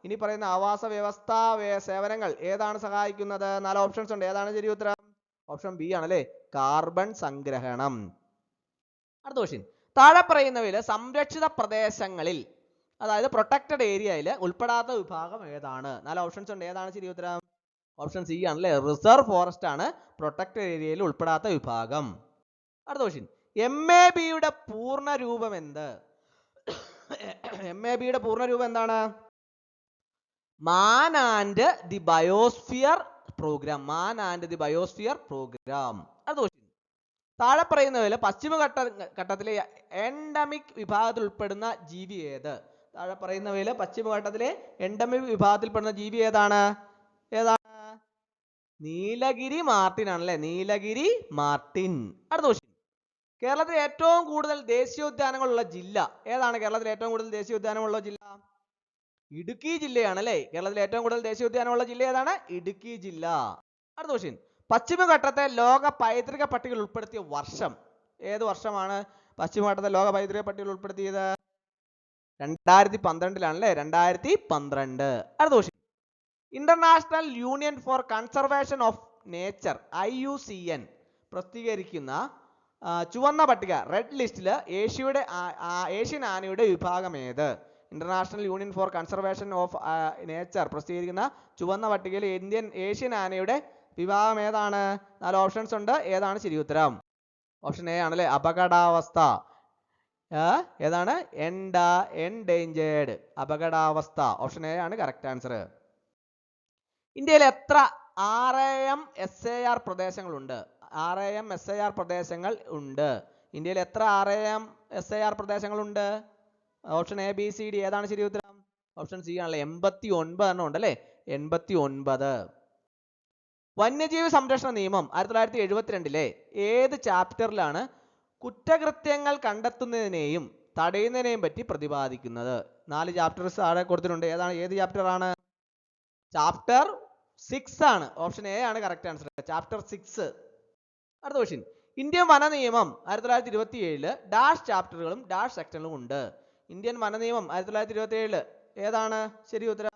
ഇനി പറയുന്ന ആവാസ വ്യവസ്ഥാ സേവനങ്ങൾ ഏതാണ് സഹായിക്കുന്നത്? 4 ഓപ്ഷൻസ് ഉണ്ട്. ഏതാണ് ശരി ഉത്തരം? ഓപ്ഷൻ ബി ആണല്ലേ, കാർബൺ സംഗ്രഹണം. അടുത്ത ക്വസ്റ്റ്യൻ. താഴെ പറയുന്നവയിൽ സംരക്ഷിത പ്രദേശങ്ങളിൽ, അതായത് പ്രൊട്ടക്റ്റഡ് ഏരിയയിൽ ഉൾപ്പെടാത്ത വിഭാഗം ഏതാണ്? 4 ഓപ്ഷൻസ് ഉണ്ട്. ഏതാണ് ശരി ഉത്തരം? ഓപ്ഷൻ സി ആണല്ലേ, റിസർവ് ഫോറസ്റ്റ് ആണ് പ്രൊട്ടക്റ്റഡ് ഏരിയയിൽ ഉൾപ്പെടാത്ത വിഭാഗം. അടുത്ത ക്വസ്റ്റ്യൻ. MABയുടെ പൂർണ്ണ രൂപം എന്ത്? MABയുടെ പൂർണ്ണ രൂപം എന്താണ്? Man and the biosphere programme. Man and the biosphere programme. അടുത്ത ക്വസ്റ്റ്യൻ. താഴെ പറയുന്നതിൽ പശ്ചിമഘട്ടത്തിലെ എൻഡമിക് വിഭാഗത്തിൽ ഉൾപ്പെടുന്ന ജീവി ഏത്? താഴെ പറയുന്നവയിൽ പശ്ചിമഘട്ടത്തിലെ എൻഡമിക് വിഭാഗത്തിൽപ്പെടുന്ന ജീവി ഏതാണ്? ഏതാണ്? നീലഗിരി മാർട്ടിൻ ആണല്ലേ, നീലഗിരി മാർട്ടിൻ. അടുത്ത ക്വസ്റ്റ്യൻ. കേരളത്തിൽ ഏറ്റവും കൂടുതൽ ദേശീയോദ്യാനങ്ങളുള്ള ജില്ല ഏതാണ്? കേരളത്തിൽ ഏറ്റവും കൂടുതൽ ദേശീയോദ്യാനമുള്ള ജില്ല ഇടുക്കി ജില്ലയാണല്ലേ. കേരളത്തിൽ ഏറ്റവും കൂടുതൽ ദേശീയോദ്യാനമുള്ള ജില്ല ഏതാണ്? ഇടുക്കി ജില്ല. അടുത്ത ക്വസ്റ്റ്യൻ. പശ്ചിമഘട്ടത്തെ ലോക പൈതൃക പട്ടികയിൽ ഉൾപ്പെടുത്തിയ വർഷം ഏത് വർഷമാണ്? പശ്ചിമഘട്ടത്തെ ലോക പൈതൃക പട്ടികയിൽ ഉൾപ്പെടുത്തിയത് 2012 2012. അടുത്ത question. International union for conservation of nature IUCN പ്രസിദ്ധീകരിക്കുന്ന ചുവന്ന പട്ടിക, റെഡ് ലിസ്റ്റിൽ ഏഷ്യൻ ആനയുടെ വിഭാഗം ഏത്? International union for conservation of nature പ്രസിദ്ധീകരിക്കുന്ന ചുവന്ന പട്ടികയിൽ ഏഷ്യൻ ആനയുടെ വിഭാഗം ഏതാണ്? 4 ഓപ്ഷൻസ് ഉണ്ട്. ഏതാണ് ശരി ഉത്തരം? ഓപ്ഷൻ എ ആണല്ലേ, അപകടാവസ്ഥ. ഏതാണ്? എൻഡേഞ്ചേർഡ്, അപകടാവസ്ഥ. ഓപ്ഷൻ എ ആണ് കറക്റ്റ് ആൻസർ. ഇന്ത്യയിൽ എത്ര RAM SAR പ്രദേശങ്ങളുണ്ട്? RAM SAR പ്രദേശങ്ങൾ ഉണ്ട്. ഇന്ത്യയിൽ എത്ര RAM SAR പ്രദേശങ്ങളുണ്ട്? ഓപ്ഷൻ A, B, C, D. ഏതാണ് ശരി ഉത്തരം? ഓപ്ഷൻ സി ആണല്ലേ, 89 എണ്ണം ഉണ്ട് അല്ലേ, 89. വന്യജീവി സംരക്ഷണ നിയമം 1972 ഏത് ചാപ്റ്ററിലാണ് കുറ്റകൃത്യങ്ങൾ കണ്ടെത്തുന്നതിനെയും തടയുന്നതിനെയും പറ്റി പ്രതിപാദിക്കുന്നത്? 4 ചാപ്റ്റേഴ്സ് താഴെ കൊടുത്തിട്ടുണ്ട്. ഏത് ചാപ്റ്റർ ആണ്? ചാപ്റ്റർ 6 ആണ്. ഓപ്ഷൻ എ ആണ് കറക്റ്റ് ആൻസർ, ചാപ്റ്റർ 6. അടുത്ത ക്വസ്റ്റ്യൻ. ഇന്ത്യൻ വന നിയമം 1927 ഡാഷ് ചാപ്റ്ററുകളും ഡാഷ് സെക്ഷനുകളും ഉണ്ട്. ഇന്ത്യൻ വന നിയമം 1927 ഏതാണ് ശരി ഉത്തരം?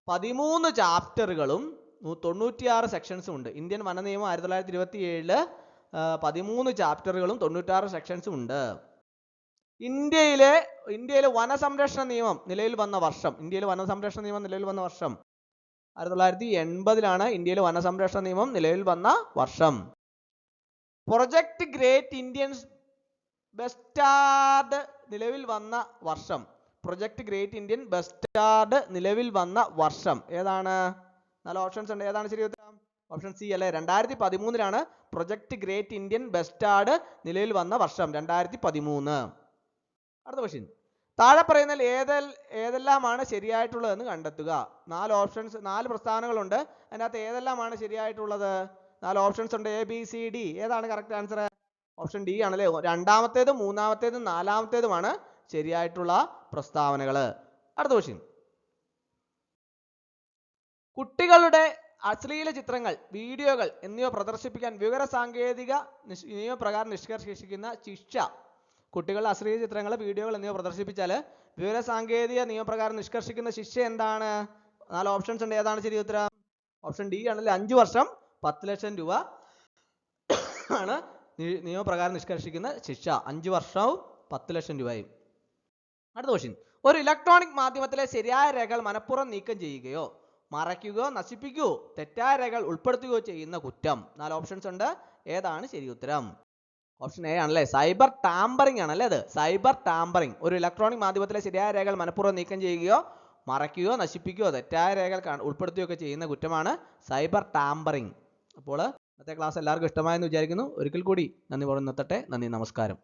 13 ചാപ്റ്ററുകളും 96 സെക്ഷൻസും ഉണ്ട്. ഇന്ത്യൻ വന നിയമം 1927 13 ചാപ്റ്ററുകളും 96 സെക്ഷൻസും ഉണ്ട്. ഇന്ത്യയിലെ വനസംരക്ഷണ നിയമം നിലവിൽ വന്ന വർഷം 1980 ഇന്ത്യയിൽ വനസംരക്ഷണ നിയമം നിലവിൽ വന്ന വർഷം. പ്രൊജക്ട് ഗ്രേറ്റ് ഇന്ത്യൻ ബസ്റ്റാർഡ് നിലവിൽ വന്ന വർഷം. പ്രൊജക്ട് ഗ്രേറ്റ് ഇന്ത്യൻ ബസ്റ്റാർഡ് നിലവിൽ വന്ന വർഷം ഏതാണ്? 4 ഓപ്ഷൻസ് ഉണ്ട്. ഏതാണ് ശരി ഉത്തരം? ഓപ്ഷൻ സി അല്ലേ. 2013 പ്രൊജക്ട് ഗ്രേറ്റ് ഇന്ത്യൻ ബസ്റ്റാർഡ് നിലവിൽ വന്ന വർഷം 2013. അടുത്ത ക്വസ്റ്റ്യൻ. താഴെ പറയുന്നതിൽ ഏതെല്ലാമാണ് ശരിയായിട്ടുള്ളതെന്ന് കണ്ടെത്തുക. 4 ഓപ്ഷൻസ്, 4 പ്രസ്താവനകളുണ്ട്. അതിനകത്ത് ഏതെല്ലാമാണ് ശരിയായിട്ടുള്ളത്? 4 ഓപ്ഷൻസ് ഉണ്ട്. A B C D. ഏതാണ് കറക്റ്റ് ആൻസർ? ഓപ്ഷൻ ഡി ആണല്ലേ. രണ്ടാമത്തേതും മൂന്നാമത്തേതും നാലാമത്തേതുമാണ് ശരിയായിട്ടുള്ള പ്രസ്താവനകൾ. അടുത്ത ക്വസ്റ്റ്യൻ. കുട്ടികളുടെ അശ്ലീല ചിത്രങ്ങൾ, വീഡിയോകൾ എന്നിവ പ്രദർശിപ്പിക്കാൻ വിവരസാങ്കേതിക നിയമപ്രകാരം നിഷ്കർഷിക്കുന്ന ശിക്ഷ. കുട്ടികളുടെ അശ്ലീല ചിത്രങ്ങൾ, വീഡിയോകൾ എന്നിവ പ്രദർശിപ്പിച്ചാൽ വിവരസാങ്കേതിക നിയമപ്രകാരം നിഷ്കർഷിക്കുന്ന ശിക്ഷ എന്താണ്? 4 ഓപ്ഷൻസ് ഉണ്ട്. ഏതാണ് ശരി ഉത്തരം? ഓപ്ഷൻ ഡി ആണല്ലേ. 5 വർഷം 10 ലക്ഷം രൂപ ആണ് നിയമപ്രകാരം നിഷ്കർഷിക്കുന്ന ശിക്ഷ. 5 വർഷവും 10 ലക്ഷം രൂപയും. അടുത്ത ക്വസ്റ്റ്യൻ. ഒരു ഇലക്ട്രോണിക് മാധ്യമത്തിലെ ശരിയായ രേഖകൾ മനഃപൂർവ്വം നീക്കം ചെയ്യുകയോ മറയ്ക്കുകയോ നശിപ്പിക്കുകയോ തെറ്റായ രേഖകൾ ഉൾപ്പെടുത്തുകയോ ചെയ്യുന്ന കുറ്റം. 4 ഓപ്ഷൻസ് ഉണ്ട്. ഏതാണ് ശരി ഉത്തരം? ഓപ്ഷൻ എ ആണല്ലേ. സൈബർ ടാമ്പറിംഗ് ആണല്ലേ അത്. Cyber tampering. ഒരു ഇലക്ട്രോണിക് മാധ്യമത്തിലെ ശരിയായ രേഖകൾ മനഃപൂർവ്വം നീക്കം ചെയ്യുകയോ മറയ്ക്കുകയോ നശിപ്പിക്കുകയോ തെറ്റായ രേഖകൾ ഉൾപ്പെടുത്തുകയോ ചെയ്യുന്ന കുറ്റമാണ് സൈബർ ടാമ്പറിംഗ്. അപ്പോൾ ഇന്നത്തെ ക്ലാസ് എല്ലാവർക്കും ഇഷ്ടമായെന്ന് വിചാരിക്കുന്നു. ഒരിക്കൽ കൂടി നന്ദി പറഞ്ഞു നിർത്തട്ടെ. നന്ദി, നമസ്കാരം.